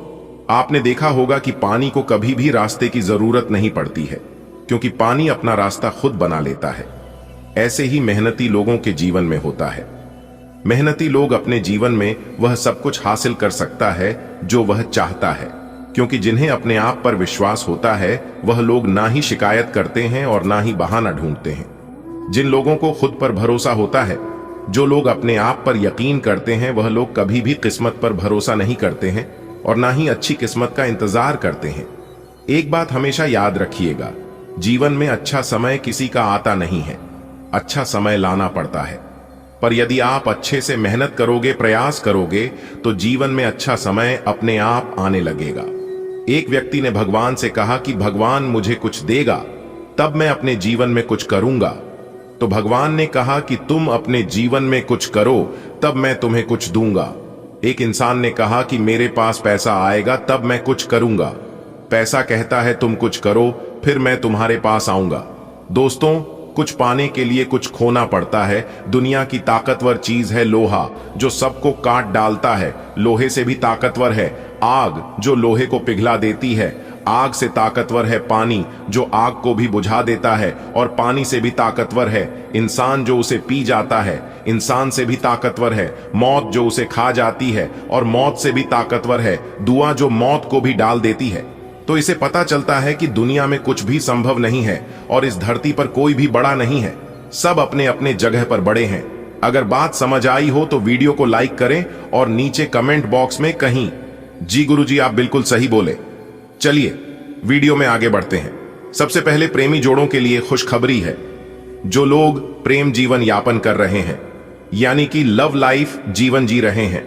आपने देखा होगा कि पानी को कभी भी रास्ते की जरूरत नहीं पड़ती है, क्योंकि पानी अपना रास्ता खुद बना लेता है। ऐसे ही मेहनती लोगों के जीवन में होता है। मेहनती लोग अपने जीवन में वह सब कुछ हासिल कर सकता है जो वह चाहता है, क्योंकि जिन्हें अपने आप पर विश्वास होता है वह लोग ना ही शिकायत करते हैं और ना ही बहाना ढूंढते हैं। जिन लोगों को खुद पर भरोसा होता है, जो लोग अपने आप पर यकीन करते हैं, वह लोग कभी भी किस्मत पर भरोसा नहीं करते हैं और ना ही अच्छी किस्मत का इंतजार करते हैं। एक बात हमेशा याद रखिएगा, जीवन में अच्छा समय किसी का आता नहीं है, अच्छा समय लाना पड़ता है। पर यदि आप अच्छे से मेहनत करोगे, प्रयास करोगे, तो जीवन में अच्छा समय अपने आप आने लगेगा। एक व्यक्ति ने भगवान से कहा कि भगवान मुझे कुछ देगा तब मैं अपने जीवन में कुछ करूंगा। तो भगवान ने कहा कि तुम अपने जीवन में कुछ करो तब मैं तुम्हें कुछ दूंगा। एक इंसान ने कहा कि मेरे पास पैसा आएगा तब मैं कुछ करूंगा। पैसा कहता है तुम कुछ करो, फिर मैं तुम्हारे पास आऊंगा। दोस्तों, कुछ पाने के लिए कुछ खोना पड़ता है। दुनिया की ताकतवर चीज है लोहा, जो सबको काट डालता है। लोहे से भी ताकतवर है आग, जो लोहे को पिघला देती है। आग से ताकतवर है पानी, जो आग को भी बुझा देता है। और पानी से भी ताकतवर है इंसान, जो उसे पी जाता है। इंसान से भी ताकतवर है मौत, जो उसे खा जाती है। और मौत से भी ताकतवर है दुआ, जो मौत को भी डाल देती है। तो इसे पता चलता है कि दुनिया में कुछ भी संभव नहीं है और इस धरती पर कोई भी बड़ा नहीं है। सब अपने अपने जगह पर बड़े हैं। अगर बात समझ आई हो तो वीडियो को लाइक करें और नीचे कमेंट बॉक्स में कहीं जी गुरुजी आप बिल्कुल सही बोले। चलिए वीडियो में आगे बढ़ते हैं। सबसे पहले प्रेमी जोड़ों के लिए खुशखबरी है। जो लोग प्रेम जीवन यापन कर रहे हैं, यानी कि लव लाइफ जीवन जी रहे हैं,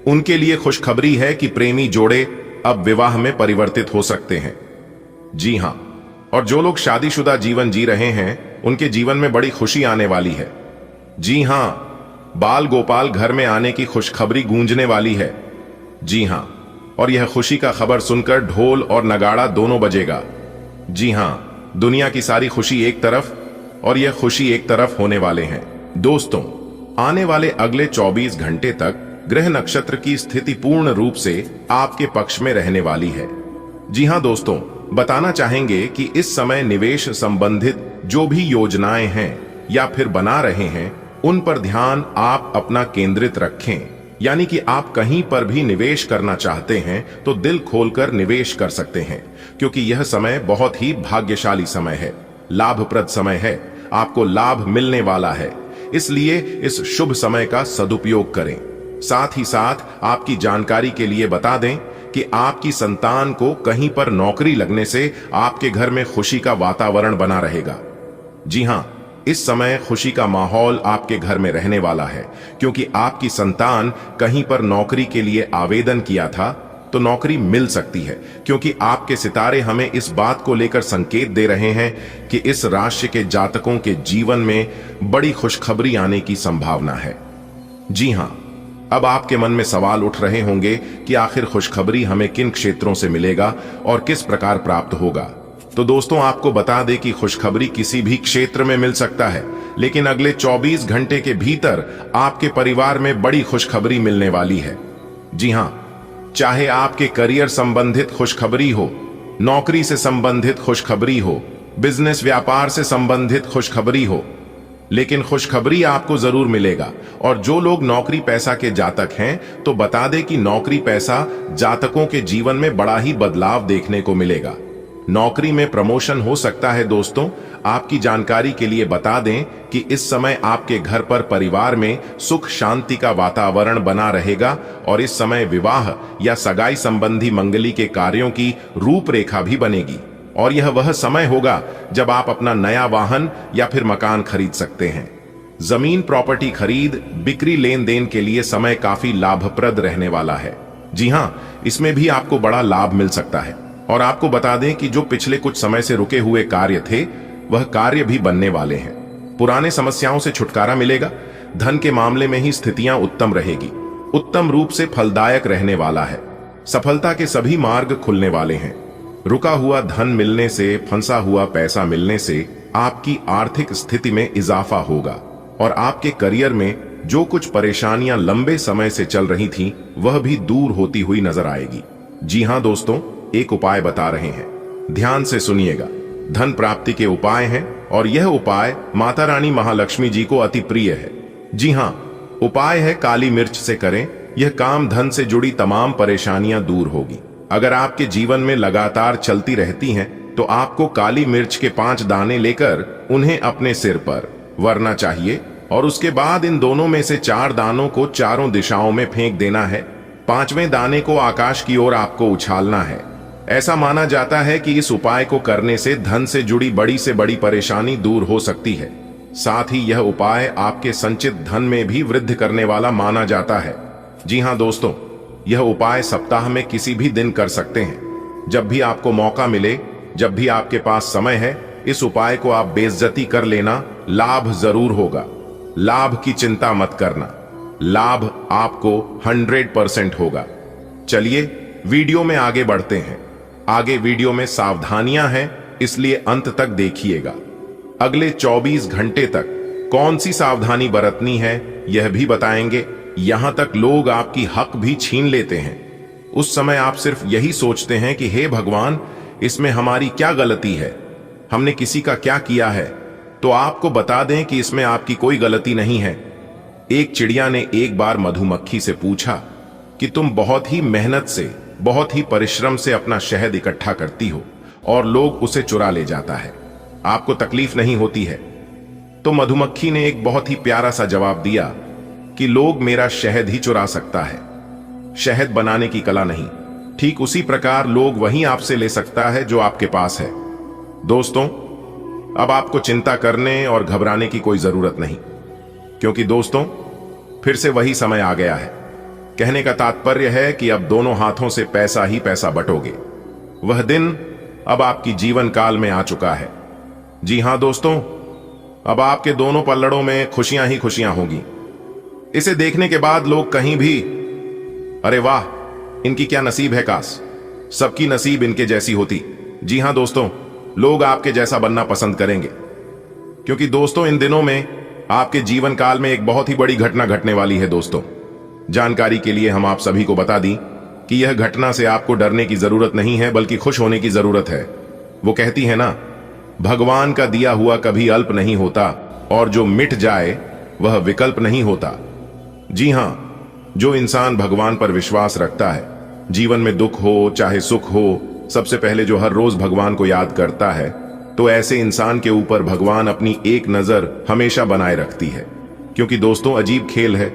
उनके लिए खुशखबरी है कि प्रेमी जोड़े अब विवाह में परिवर्तित हो सकते हैं। जी हां, और जो लोग शादीशुदा जीवन जी रहे हैं उनके जीवन में बड़ी खुशी आने वाली है। जी हां, बाल गोपाल घर में आने की खुशखबरी गूंजने वाली है। जी हां, और यह खुशी का खबर सुनकर ढोल और नगाड़ा दोनों बजेगा। जी हां, दुनिया की सारी खुशी एक तरफ और यह खुशी एक तरफ होने वाले हैं। दोस्तों, आने वाले अगले 24 घंटे तक ग्रह नक्षत्र की स्थिति पूर्ण रूप से आपके पक्ष में रहने वाली है। जी हां दोस्तों, बताना चाहेंगे कि इस समय निवेश संबंधित जो भी योजनाएं हैं या फिर बना रहे हैं, उन पर ध्यान आप अपना केंद्रित रखें। यानी कि आप कहीं पर भी निवेश करना चाहते हैं तो दिल खोलकर निवेश कर सकते हैं, क्योंकि यह समय बहुत ही भाग्यशाली समय है, लाभप्रद समय है। आपको लाभ मिलने वाला है, इसलिए इस शुभ समय का सदुपयोग करें। साथ ही साथ आपकी जानकारी के लिए बता दें कि आपकी संतान को कहीं पर नौकरी लगने से आपके घर में खुशी का वातावरण बना रहेगा। जी हां, इस समय खुशी का माहौल आपके घर में रहने वाला है, क्योंकि आपकी संतान कहीं पर नौकरी के लिए आवेदन किया था तो नौकरी मिल सकती है, क्योंकि आपके सितारे हमें इस बात को लेकर संकेत दे रहे हैं कि इस राशि के जातकों के जीवन में बड़ी खुशखबरी आने की संभावना है। जी हां, अब आपके मन में सवाल उठ रहे होंगे कि आखिर खुशखबरी हमें किन क्षेत्रों से मिलेगा और किस प्रकार प्राप्त होगा। तो दोस्तों, आपको बता दें कि खुशखबरी किसी भी क्षेत्र में मिल सकता है, लेकिन अगले 24 घंटे के भीतर आपके परिवार में बड़ी खुशखबरी मिलने वाली है। जी हां, चाहे आपके करियर संबंधित खुशखबरी हो, नौकरी से संबंधित खुशखबरी हो, बिजनेस व्यापार से संबंधित खुशखबरी हो, लेकिन खुशखबरी आपको जरूर मिलेगा। और जो लोग नौकरी पैसा के जातक हैं, तो बता दें कि नौकरी पैसा जातकों के जीवन में बड़ा ही बदलाव देखने को मिलेगा। नौकरी में प्रमोशन हो सकता है। दोस्तों, आपकी जानकारी के लिए बता दें कि इस समय आपके घर पर परिवार में सुख शांति का वातावरण बना रहेगा और इस समय विवाह या सगाई संबंधी मंगली के कार्यों की रूपरेखा भी बनेगी। और यह वह समय होगा जब आप अपना नया वाहन या फिर मकान खरीद सकते हैं। जमीन प्रॉपर्टी खरीद बिक्री लेन देन के लिए समय काफी लाभप्रद रहने वाला है। जी हां, इसमें भी आपको बड़ा लाभ मिल सकता है। और आपको बता दें कि जो पिछले कुछ समय से रुके हुए कार्य थे, वह कार्य भी बनने वाले हैं। पुराने समस्याओं से छुटकारा मिलेगा। धन के मामले में ही स्थितियां उत्तम रहेगी, उत्तम रूप से फलदायक रहने वाला है। सफलता के सभी मार्ग खुलने वाले हैं। रुका हुआ धन मिलने से, फंसा हुआ पैसा मिलने से आपकी आर्थिक स्थिति में इजाफा होगा और आपके करियर में जो कुछ परेशानियां लंबे समय से चल रही थीं, वह भी दूर होती हुई नजर आएगी। जी हां दोस्तों, एक उपाय बता रहे हैं, ध्यान से सुनिएगा। धन प्राप्ति के उपाय हैं और यह उपाय माता रानी महालक्ष्मी जी को अति प्रिय है। जी हां, उपाय है काली मिर्च से करें। यह काम धन से जुड़ी तमाम परेशानियां दूर होगी। अगर आपके जीवन में लगातार चलती रहती हैं, तो आपको काली मिर्च के 5 दाने लेकर उन्हें अपने सिर पर वरना चाहिए और उसके बाद इन दोनों में से 4 दानों को चारों दिशाओं में फेंक देना है। 5वें दाने को आकाश की ओर आपको उछालना है। ऐसा माना जाता है कि इस उपाय को करने से धन से जुड़ी बड़ी से बड़ी परेशानी दूर हो सकती है। साथ ही यह उपाय आपके संचित धन में भी वृद्धि करने वाला माना जाता है। जी हां दोस्तों, यह उपाय सप्ताह में किसी भी दिन कर सकते हैं। जब भी आपको मौका मिले, जब भी आपके पास समय है, इस उपाय को आप बेइज्जती कर लेना, लाभ जरूर होगा। लाभ की चिंता मत करना, लाभ आपको 100% होगा। चलिए वीडियो में आगे बढ़ते हैं। आगे वीडियो में सावधानियां हैं, इसलिए अंत तक देखिएगा। अगले 24 घंटे तक कौन सी सावधानी बरतनी है, यह भी बताएंगे। यहां तक लोग आपकी हक भी छीन लेते हैं। उस समय आप सिर्फ यही सोचते हैं कि हे भगवान, इसमें हमारी क्या गलती है, हमने किसी का क्या किया है। तो आपको बता दें कि इसमें आपकी कोई गलती नहीं है। एक चिड़िया ने एक बार मधुमक्खी से पूछा कि तुम बहुत ही मेहनत से, बहुत ही परिश्रम से अपना शहद इकट्ठा करती हो और लोग उसे चुरा ले जाता है, आपको तकलीफ नहीं होती है? तो मधुमक्खी ने एक बहुत ही प्यारा सा जवाब दिया कि लोग मेरा शहद ही चुरा सकता है, शहद बनाने की कला नहीं। ठीक उसी प्रकार लोग वही आपसे ले सकता है जो आपके पास है। दोस्तों, अब आपको चिंता करने और घबराने की कोई जरूरत नहीं, क्योंकि दोस्तों फिर से वही समय आ गया है। कहने का तात्पर्य है कि अब दोनों हाथों से पैसा ही पैसा बटोगे। वह दिन अब आपकी जीवन काल में आ चुका है। जी हां दोस्तों, अब आपके दोनों पल्लड़ों में खुशियां ही खुशियां होगी। इसे देखने के बाद लोग कहीं भी, अरे वाह, इनकी क्या नसीब है, काश सबकी नसीब इनके जैसी होती। जी हां दोस्तों, लोग आपके जैसा बनना पसंद करेंगे, क्योंकि दोस्तों इन दिनों में आपके जीवन काल में एक बहुत ही बड़ी घटना घटने वाली है। दोस्तों, जानकारी के लिए हम आप सभी को बता दी कि यह घटना से आपको डरने की जरूरत नहीं है, बल्कि खुश होने की जरूरत है। वो कहती है ना, भगवान का दिया हुआ कभी अल्प नहीं होता और जो मिट जाए वह विकल्प नहीं होता। जी हां, जो इंसान भगवान पर विश्वास रखता है, जीवन में दुख हो चाहे सुख हो, सबसे पहले जो हर रोज भगवान को याद करता है, तो ऐसे इंसान के ऊपर भगवान अपनी एक नजर हमेशा बनाए रखती है। क्योंकि दोस्तों अजीब खेल है,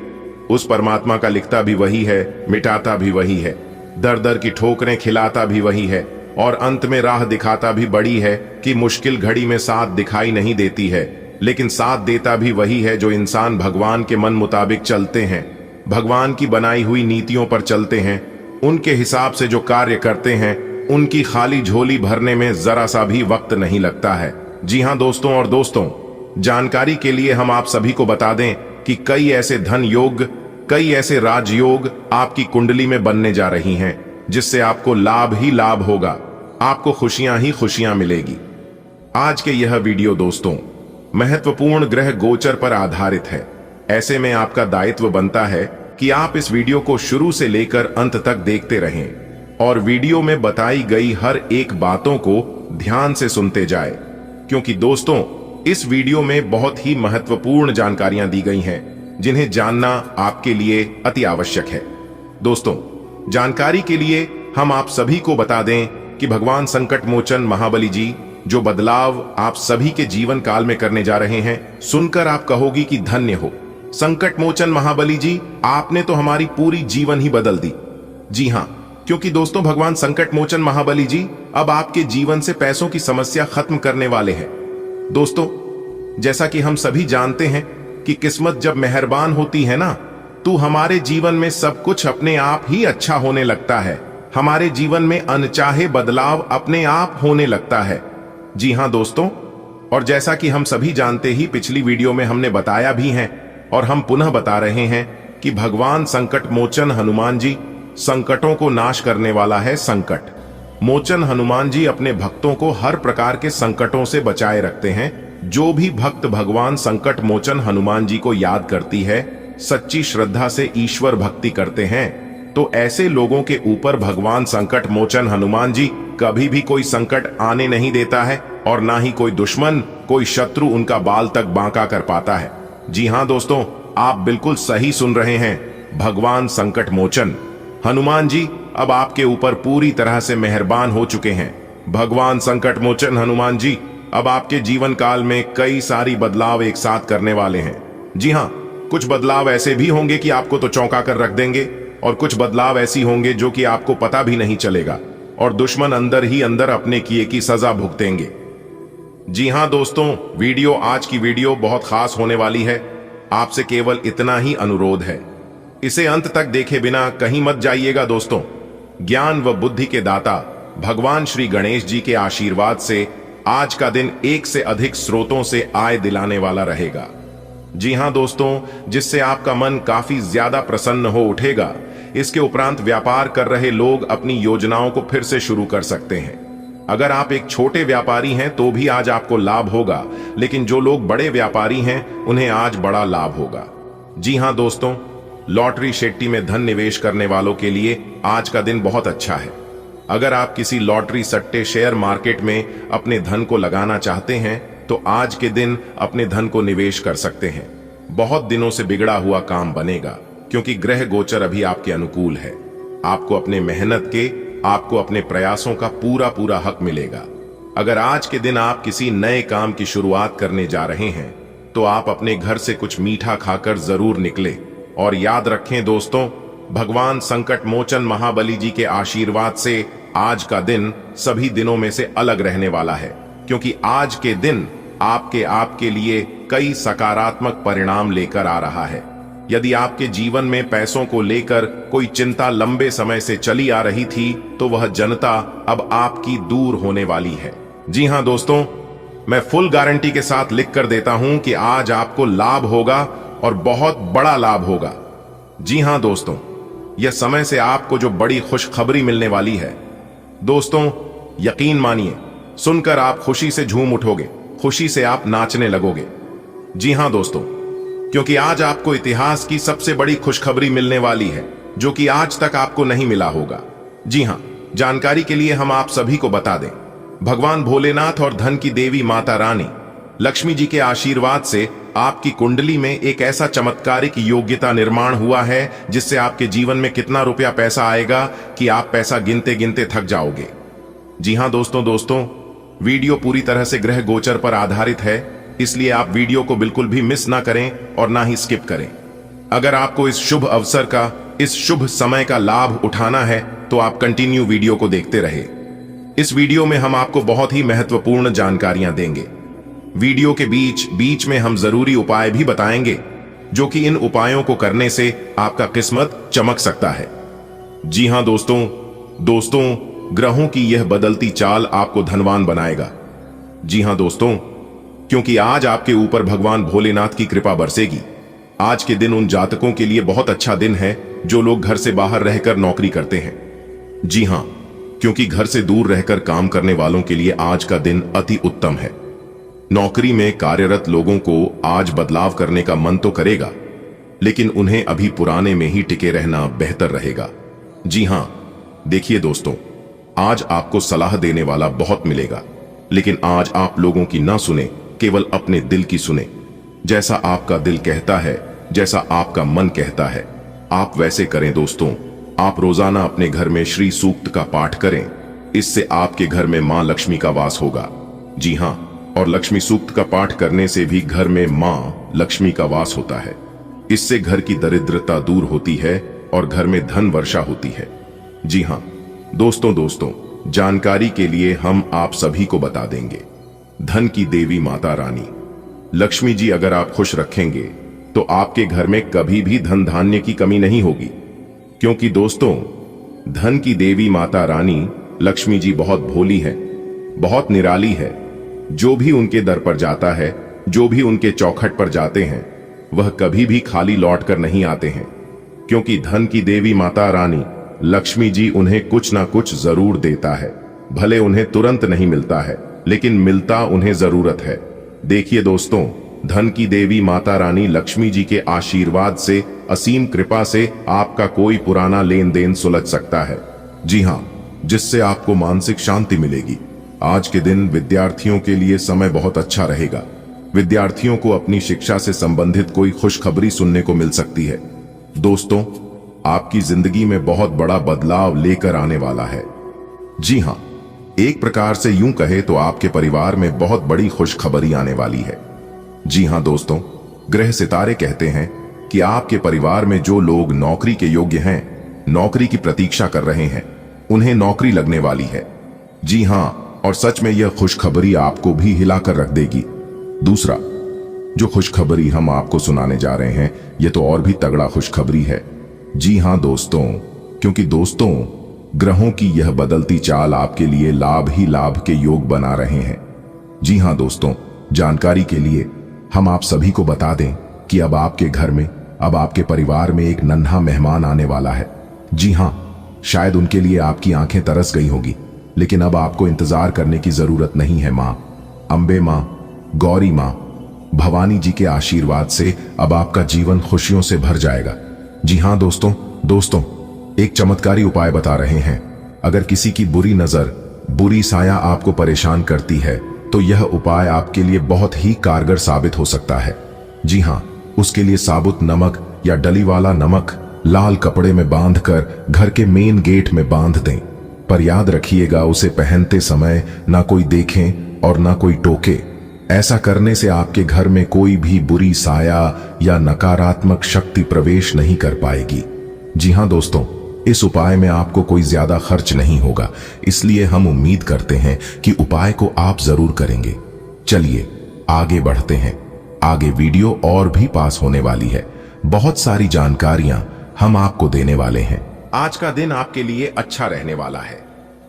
उस परमात्मा का लिखता भी वही है, मिटाता भी वही है, दर दर की ठोकरें खिलाता भी वही है और अंत में राह दिखाता भी बड़ी है कि मुश्किल घड़ी में साथ दिखाई नहीं देती है, लेकिन साथ देता भी वही है जो इंसान भगवान के मन मुताबिक चलते हैं, भगवान की बनाई हुई नीतियों पर चलते हैं, उनके हिसाब से जो कार्य करते हैं, उनकी खाली झोली भरने में जरा सा भी वक्त नहीं लगता है। जी हां दोस्तों, और दोस्तों जानकारी के लिए हम आप सभी को बता दें कि कई ऐसे धन योग कई ऐसे राजयोग आपकी कुंडली में बनने जा रही हैं जिससे आपको लाभ ही लाभ होगा, आपको खुशियां ही खुशियां मिलेगी। आज के यह वीडियो दोस्तों महत्वपूर्ण ग्रह गोचर पर आधारित है। ऐसे में आपका दायित्व बनता है कि आप इस वीडियो को शुरू से लेकर अंत तक देखते रहें और वीडियो में बताई गई हर एक बातों को ध्यान से सुनते जाए, क्योंकि दोस्तों इस वीडियो में बहुत ही महत्वपूर्ण जानकारियां दी गई हैं जिन्हें जानना आपके लिए अति आवश्यक है। दोस्तों जानकारी के लिए हम आप सभी को बता दें कि भगवान संकट मोचन महाबली जी जो बदलाव आप सभी के जीवन काल में करने जा रहे हैं, सुनकर आप कहोगी कि धन्य हो संकट मोचन महाबली जी, आपने तो हमारी पूरी जीवन ही बदल दी। जी हां, क्योंकि दोस्तों भगवान संकट मोचन महाबली जी अब आपके जीवन से पैसों की समस्या खत्म करने वाले हैं। दोस्तों जैसा कि हम सभी जानते हैं कि किस्मत जब मेहरबान होती है ना, तो हमारे जीवन में सब कुछ अपने आप ही अच्छा होने लगता है। हमारे जीवन में अनचाहे बदलाव अपने आप होने लगता है। जी हां दोस्तों, और जैसा कि हम सभी जानते ही पिछली वीडियो में हमने बताया भी है और हम पुनः बता रहे हैं कि भगवान संकट मोचन हनुमान जी संकटों को नाश करने वाला है। संकट मोचन हनुमान जी अपने भक्तों को हर प्रकार के संकटों से बचाए रखते हैं। जो भी भक्त भगवान संकट मोचन हनुमान जी को याद करती है, सच्ची श्रद्धा से ईश्वर भक्ति करते हैं, तो ऐसे लोगों के ऊपर भगवान संकट मोचन हनुमान जी कभी भी कोई संकट आने नहीं देता है और ना ही कोई दुश्मन, कोई शत्रु उनका बाल तक बांका कर पाता है। जी हां दोस्तों, आप बिल्कुल सही सुन रहे हैं। भगवान संकट मोचन हनुमान जी अब आपके ऊपर पूरी तरह से मेहरबान हो चुके हैं। भगवान संकट मोचन हनुमान जी अब आपके जीवन काल में कई सारी बदलाव एक साथ करने वाले हैं। जी हां, कुछ बदलाव ऐसे भी होंगे कि आपको तो चौंका कर रख देंगे और कुछ बदलाव ऐसी होंगे जो कि आपको पता भी नहीं चलेगा और दुश्मन अंदर ही अंदर अपने किए की सजा भुगतेंगे। जी हां दोस्तों, आज की वीडियो बहुत खास होने वाली है। आपसे केवल इतना ही अनुरोध है, इसे अंत तक देखे बिना कहीं मत जाइएगा। दोस्तों ज्ञान व बुद्धि के दाता भगवान श्री गणेश जी के आशीर्वाद से आज का दिन एक से अधिक स्रोतों से आय दिलाने वाला रहेगा। जी हां दोस्तों, जिससे आपका मन काफी ज्यादा प्रसन्न हो उठेगा। इसके उपरांत व्यापार कर रहे लोग अपनी योजनाओं को फिर से शुरू कर सकते हैं। अगर आप एक छोटे व्यापारी हैं तो भी आज आपको लाभ होगा, लेकिन जो लोग बड़े व्यापारी हैं उन्हें आज बड़ा लाभ होगा। जी हां दोस्तों, लॉटरी शेट्टी में धन निवेश करने वालों के लिए आज का दिन बहुत अच्छा है। अगर आप किसी लॉटरी सट्टे शेयर मार्केट में अपने धन को लगाना चाहते हैं तो आज के दिन अपने धन को निवेश कर सकते हैं। बहुत दिनों से बिगड़ा हुआ काम बनेगा, क्योंकि ग्रह गोचर अभी आपके अनुकूल है। आपको अपने मेहनत के, आपको अपने प्रयासों का पूरा पूरा हक मिलेगा। अगर आज के दिन आप किसी नए काम की शुरुआत करने जा रहे हैं तो आप अपने घर से कुछ मीठा खाकर जरूर निकले। और याद रखें दोस्तों, भगवान संकट मोचन महाबली जी के आशीर्वाद से आज का दिन सभी दिनों में से अलग रहने वाला है, क्योंकि आज के दिन आपके लिए कई सकारात्मक परिणाम लेकर आ रहा है। यदि आपके जीवन में पैसों को लेकर कोई चिंता लंबे समय से चली आ रही थी तो वह जनता अब आपकी दूर होने वाली है। जी हां दोस्तों, मैं फुल गारंटी के साथ लिख कर देता हूं कि आज आपको लाभ होगा और बहुत बड़ा लाभ होगा। जी हां दोस्तों, यह समय से आपको जो बड़ी खुशखबरी मिलने वाली है, दोस्तों यकीन मानिए, सुनकर आप खुशी से झूम उठोगे, खुशी से आप नाचने लगोगे। जी हां दोस्तों, क्योंकि आज आपको इतिहास की सबसे बड़ी खुशखबरी मिलने वाली है, जो कि आज तक आपको नहीं मिला होगा। जी हां, जानकारी के लिए हम आप सभी को बता दें, भगवान भोलेनाथ और धन की देवी माता रानी लक्ष्मी जी के आशीर्वाद से आपकी कुंडली में एक ऐसा चमत्कारिक योग्यता निर्माण हुआ है जिससे आपके जीवन में कितना रुपया पैसा आएगा कि आप पैसा गिनते गिनते थक जाओगे। जी हां दोस्तों, वीडियो पूरी तरह से ग्रह गोचर पर आधारित है, इसलिए आप वीडियो को बिल्कुल भी मिस ना करें और ना ही स्किप करें। अगर आपको इस शुभ अवसर का, इस शुभ समय का लाभ उठाना है तो आप कंटिन्यू वीडियो को देखते रहे। इस वीडियो में हम आपको बहुत ही महत्वपूर्ण जानकारियां देंगे। वीडियो के बीच बीच में हम जरूरी उपाय भी बताएंगे, जो कि इन उपायों को करने से आपका किस्मत चमक सकता है। जी हां दोस्तों, ग्रहों की यह बदलती चाल आपको धनवान बनाएगा। जी हां दोस्तों, क्योंकि आज आपके ऊपर भगवान भोलेनाथ की कृपा बरसेगी। आज के दिन उन जातकों के लिए बहुत अच्छा दिन है जो लोग घर से बाहर रहकर नौकरी करते हैं। जी हां, क्योंकि घर से दूर रहकर काम करने वालों के लिए आज का दिन अति उत्तम है। नौकरी में कार्यरत लोगों को आज बदलाव करने का मन तो करेगा, लेकिन उन्हें अभी पुराने में ही टिके रहना बेहतर रहेगा। जी हां, देखिए दोस्तों, आज आपको सलाह देने वाला बहुत मिलेगा, लेकिन आज आप लोगों की ना सुने, केवल अपने दिल की सुने। जैसा आपका दिल कहता है, जैसा आपका मन कहता है, आप वैसे करें दोस्तों। आप रोजाना अपने घर में श्री सूक्त का पाठ करें, इससे आपके घर में मां लक्ष्मी का वास होगा। जी हां, और लक्ष्मी सूक्त का पाठ करने से भी घर में मां लक्ष्मी का वास होता है। इससे घर की दरिद्रता दूर होती है और घर में धन वर्षा होती है। जी हां दोस्तों, जानकारी के लिए हम आप सभी को बता देंगे, धन की देवी माता रानी लक्ष्मी जी अगर आप खुश रखेंगे तो आपके घर में कभी भी धन धान्य की कमी नहीं होगी। क्योंकि दोस्तों, धन की देवी माता रानी लक्ष्मी जी बहुत भोली है, बहुत निराली है। जो भी उनके दर पर जाता है, जो भी उनके चौखट पर जाते हैं, वह कभी भी खाली लौटकर नहीं आते हैं। क्योंकि धन की देवी माता रानी लक्ष्मी जी उन्हें कुछ ना कुछ जरूर देता है। भले उन्हें तुरंत नहीं मिलता है, लेकिन मिलता उन्हें जरूरत है। देखिए दोस्तों, धन की देवी माता रानी लक्ष्मी जी के आशीर्वाद से, असीम कृपा से आपका कोई पुराना लेन देन सुलझ सकता है। जी हां, जिससे आपको मानसिक शांति मिलेगी। आज के दिन विद्यार्थियों के लिए समय बहुत अच्छा रहेगा। विद्यार्थियों को अपनी शिक्षा से संबंधित कोई खुशखबरी सुनने को मिल सकती है। दोस्तों, आपकी जिंदगी में बहुत बड़ा बदलाव लेकर आने वाला है। जी हां, एक प्रकार से यूं कहे तो आपके परिवार में बहुत बड़ी खुशखबरी आने वाली है। जी हां दोस्तों, ग्रह सितारे कहते हैं कि आपके परिवार में जो लोग नौकरी के योग्य हैं, नौकरी की प्रतीक्षा कर रहे हैं, उन्हें नौकरी लगने वाली है। जी हां, और सच में यह खुशखबरी आपको भी हिलाकर रख देगी। दूसरा, जो खुशखबरी हम आपको सुनाने जा रहे हैं, यह तो और भी तगड़ा खुशखबरी है। जी हां दोस्तों, क्योंकि दोस्तों, ग्रहों की यह बदलती चाल आपके लिए लाभ ही लाभ के योग बना रहे हैं। जी हां दोस्तों, जानकारी के लिए हम आप सभी को बता दें कि अब आपके घर में, अब आपके परिवार में एक नन्हा मेहमान आने वाला है। जी हां, शायद उनके लिए आपकी आंखें तरस गई होगी, लेकिन अब आपको इंतजार करने की जरूरत नहीं है। मां अंबे, मां गौरी, मां भवानी जी के आशीर्वाद से अब आपका जीवन खुशियों से भर जाएगा। जी हां दोस्तों, एक चमत्कारी उपाय बता रहे हैं। अगर किसी की बुरी नजर, बुरी साया आपको परेशान करती है, तो यह उपाय आपके लिए बहुत ही कारगर साबित हो सकता है। जी हां, उसके लिए साबुत नमक या डली वाला नमक लाल कपड़े में बांधकर घर के मेन गेट में बांध दें। पर याद रखिएगा, उसे पहनते समय ना कोई देखे और ना कोई टोके। ऐसा करने से आपके घर में कोई भी बुरी साया या नकारात्मक शक्ति प्रवेश नहीं कर पाएगी। जी हां दोस्तों, इस उपाय में आपको कोई ज्यादा खर्च नहीं होगा, इसलिए हम उम्मीद करते हैं कि उपाय को आप जरूर करेंगे। चलिए आगे बढ़ते हैं। आगे वीडियो और भी पास होने वाली है। बहुत सारी जानकारियां हम आपको देने वाले हैं। आज का दिन आपके लिए अच्छा रहने वाला है।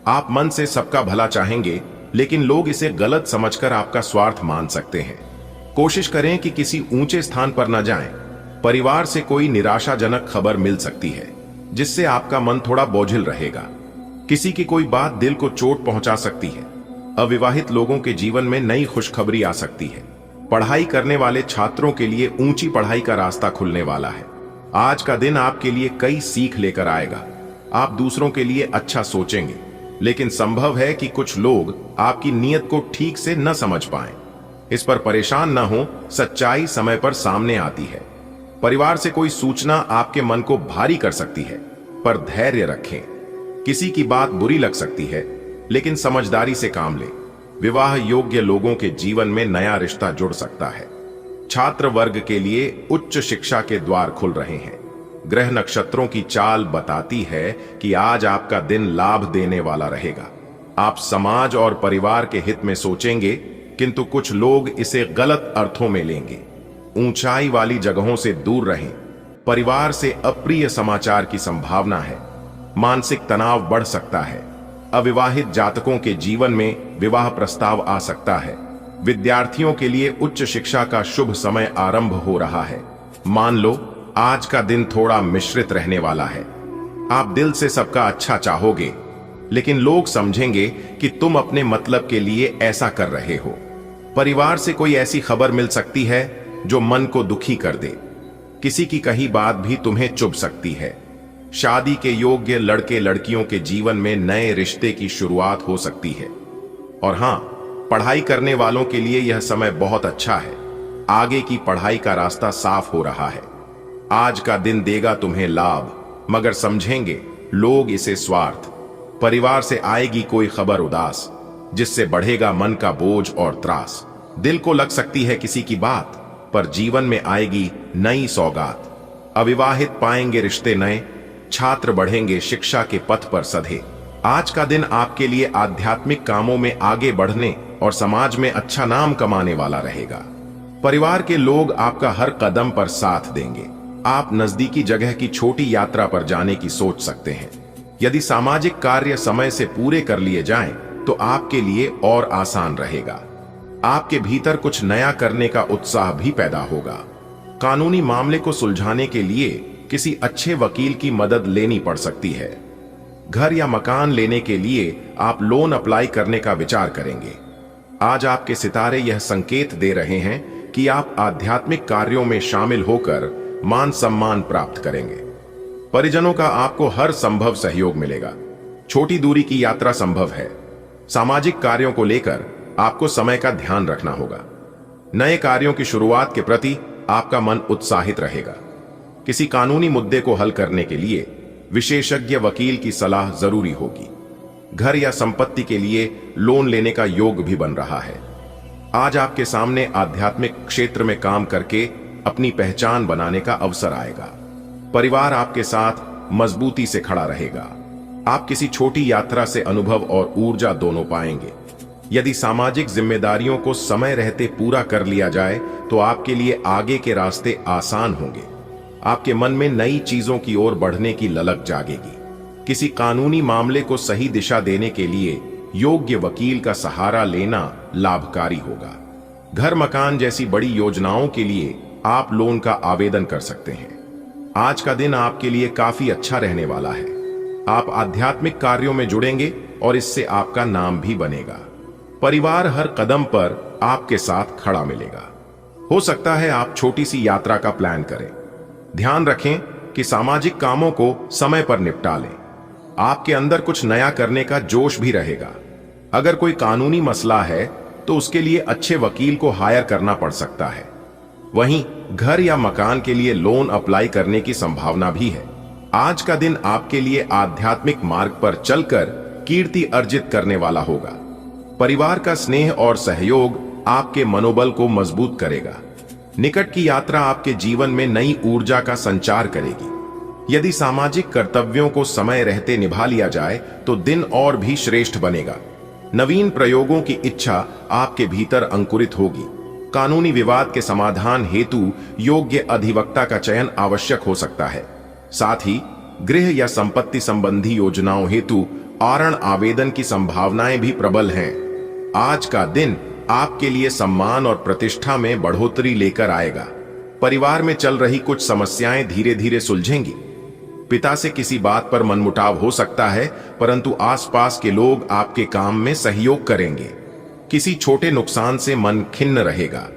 आप मन से सबका भला चाहेंगे, लेकिन लोग इसे गलत समझकर आपका स्वार्थ मान सकते हैं। कोशिश करें कि किसी ऊंचे स्थान पर न जाएं। परिवार से कोई निराशाजनक खबर मिल सकती है, जिससे आपका मन थोड़ा बोझिल रहेगा। किसी की कोई बात दिल को चोट पहुंचा सकती है। अविवाहित लोगों के जीवन में नई खुशखबरी आ सकती है। पढ़ाई करने वाले छात्रों के लिए ऊंची पढ़ाई का रास्ता खुलने वाला है। आज का दिन आपके लिए कई सीख लेकर आएगा। आप दूसरों के लिए अच्छा सोचेंगे, लेकिन संभव है कि कुछ लोग आपकी नीयत को ठीक से न समझ पाएं। इस पर परेशान न हो, सच्चाई समय पर सामने आती है। परिवार से कोई सूचना आपके मन को भारी कर सकती है, पर धैर्य रखें। किसी की बात बुरी लग सकती है, लेकिन समझदारी से काम लें। विवाह योग्य लोगों के जीवन में नया रिश्ता जुड़ सकता है। छात्र वर्ग के लिए उच्च शिक्षा के द्वार खुल रहे हैं। ग्रह नक्षत्रों की चाल बताती है कि आज आपका दिन लाभ देने वाला रहेगा। आप समाज और परिवार के हित में सोचेंगे, किंतु कुछ लोग इसे गलत अर्थों में लेंगे। ऊंचाई वाली जगहों से दूर रहें। परिवार से अप्रिय समाचार की संभावना है। मानसिक तनाव बढ़ सकता है। अविवाहित जातकों के जीवन में विवाह प्रस्ताव आ सकता है। विद्यार्थियों के लिए उच्च शिक्षा का शुभ समय आरंभ हो रहा है। मान लो आज का दिन थोड़ा मिश्रित रहने वाला है। आप दिल से सबका अच्छा चाहोगे, लेकिन लोग समझेंगे कि तुम अपने मतलब के लिए ऐसा कर रहे हो। परिवार से कोई ऐसी खबर मिल सकती है जो मन को दुखी कर दे। किसी की कही बात भी तुम्हें चुभ सकती है। शादी के योग्य लड़के लड़कियों के जीवन में नए रिश्ते की शुरुआत हो सकती है। और हां, पढ़ाई करने वालों के लिए यह समय बहुत अच्छा है। आगे की पढ़ाई का रास्ता साफ हो रहा है। आज का दिन देगा तुम्हें लाभ, मगर समझेंगे लोग इसे स्वार्थ। परिवार से आएगी कोई खबर उदास, जिससे बढ़ेगा मन का बोझ और त्रास। दिल को लग सकती है किसी की बात, पर जीवन में आएगी नई सौगात। अविवाहित पाएंगे रिश्ते नए, छात्र बढ़ेंगे शिक्षा के पथ पर सधे। आज का दिन आपके लिए आध्यात्मिक कामों में आगे बढ़ने और समाज में अच्छा नाम कमाने वाला रहेगा। परिवार के लोग आपका हर कदम पर साथ देंगे। आप नजदीकी जगह की छोटी यात्रा पर जाने की सोच सकते हैं। यदि सामाजिक कार्य समय से पूरे कर लिए जाएं, तो आपके लिए और आसान रहेगा। आपके भीतर कुछ नया करने का उत्साह भी पैदा होगा। कानूनी मामले को सुलझाने के लिए किसी अच्छे वकील की मदद लेनी पड़ सकती है। घर या मकान लेने के लिए आप लोन अप्लाई करने का विचार करेंगे। आज आपके सितारे यह संकेत दे रहे हैं कि आप आध्यात्मिक कार्यों में शामिल होकर मान सम्मान प्राप्त करेंगे। परिजनों का आपको हर संभव सहयोग मिलेगा। छोटी दूरी की यात्रा संभव है। सामाजिक कार्यों को लेकर आपको समय का ध्यान रखना होगा। नए कार्यों की शुरुआत के प्रति आपका मन उत्साहित रहेगा। किसी कानूनी मुद्दे को हल करने के लिए विशेषज्ञ वकील की सलाह जरूरी होगी। घर या संपत्ति के लिए लोन लेने का योग भी बन रहा है। आज आपके सामने आध्यात्मिक क्षेत्र में काम करके अपनी पहचान बनाने का अवसर आएगा। परिवार आपके साथ मजबूती से खड़ा रहेगा। आप किसी छोटी यात्रा से अनुभव और ऊर्जा दोनों पाएंगे। यदि सामाजिक जिम्मेदारियों को समय रहते पूरा कर लिया जाए, तो आपके लिए आगे के रास्ते आसान होंगे। आपके मन में नई चीजों की ओर बढ़ने की ललक जागेगी। किसी कानूनी मामले को सही दिशा देने के लिए योग्य वकील का सहारा लेना लाभकारी होगा। घर मकान जैसी बड़ी योजनाओं के लिए आप लोन का आवेदन कर सकते हैं। आज का दिन आपके लिए काफी अच्छा रहने वाला है। आप आध्यात्मिक कार्यों में जुड़ेंगे और इससे आपका नाम भी बनेगा। परिवार हर कदम पर आपके साथ खड़ा मिलेगा। हो सकता है आप छोटी सी यात्रा का प्लान करें। ध्यान रखें कि सामाजिक कामों को समय पर निपटा लें। आपके अंदर कुछ नया करने का जोश भी रहेगा। अगर कोई कानूनी मसला है तो उसके लिए अच्छे वकील को हायर करना पड़ सकता है। वहीं घर या मकान के लिए लोन अप्लाई करने की संभावना भी है। आज का दिन आपके लिए आध्यात्मिक मार्ग पर चलकर कीर्ति अर्जित करने वाला होगा। परिवार का स्नेह और सहयोग आपके मनोबल को मजबूत करेगा। निकट की यात्रा आपके जीवन में नई ऊर्जा का संचार करेगी। यदि सामाजिक कर्तव्यों को समय रहते निभा लिया जाए तो दिन और भी श्रेष्ठ बनेगा। नवीन प्रयोगों की इच्छा आपके भीतर अंकुरित होगी। कानूनी विवाद के समाधान हेतु योग्य अधिवक्ता का चयन आवश्यक हो सकता है। साथ ही गृह या संपत्ति संबंधी योजनाओं हेतु आरण आवेदन की संभावनाएं भी प्रबल हैं। आज का दिन आपके लिए सम्मान और प्रतिष्ठा में बढ़ोतरी लेकर आएगा। परिवार में चल रही कुछ समस्याएं धीरे धीरे सुलझेंगी। पिता से किसी बात पर मनमुटाव हो सकता है, परंतु आसपास के लोग आपके काम में सहयोग करेंगे। किसी छोटे नुकसान से मन खिन्न रहेगा।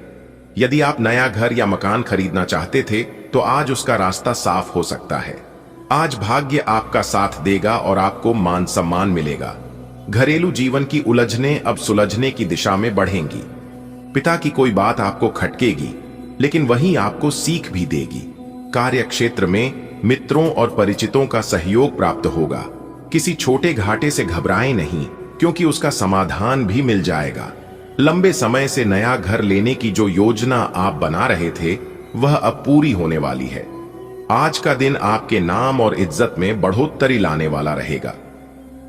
यदि आप नया घर या मकान खरीदना चाहते थे तो आज उसका रास्ता साफ हो सकता है। आज भाग्य आपका साथ देगा और आपको मान सम्मान मिलेगा। घरेलू जीवन की उलझने अब सुलझने की दिशा में बढ़ेंगी। पिता की कोई बात आपको खटकेगी, लेकिन वही आपको सीख भी देगी। कार्य क्षेत्र में मित्रों और परिचितों का सहयोग प्राप्त होगा। किसी छोटे घाटे से घबराएं नहीं, क्योंकि उसका समाधान भी मिल जाएगा। लंबे समय से नया घर लेने की जो योजना आप बना रहे थे, वह अब पूरी होने वाली है। आज का दिन आपके नाम और इज्जत में बढ़ोतरी लाने वाला रहेगा।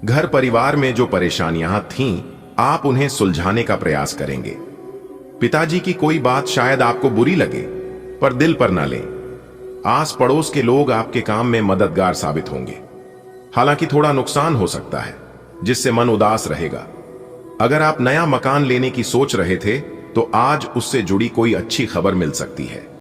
घर परिवार में जो परेशानियां थीं, आप उन्हें सुलझाने का प्रयास करेंगे। पिताजी की कोई बात शायद आपको बुरी लगे, पर दिल पर न लें। आस पड़ोस के लोग आपके काम में मददगार साबित होंगे। हालांकि थोड़ा नुकसान हो सकता है, जिससे मन उदास रहेगा। अगर आप नया मकान लेने की सोच रहे थे, तो आज उससे जुड़ी कोई अच्छी खबर मिल सकती है।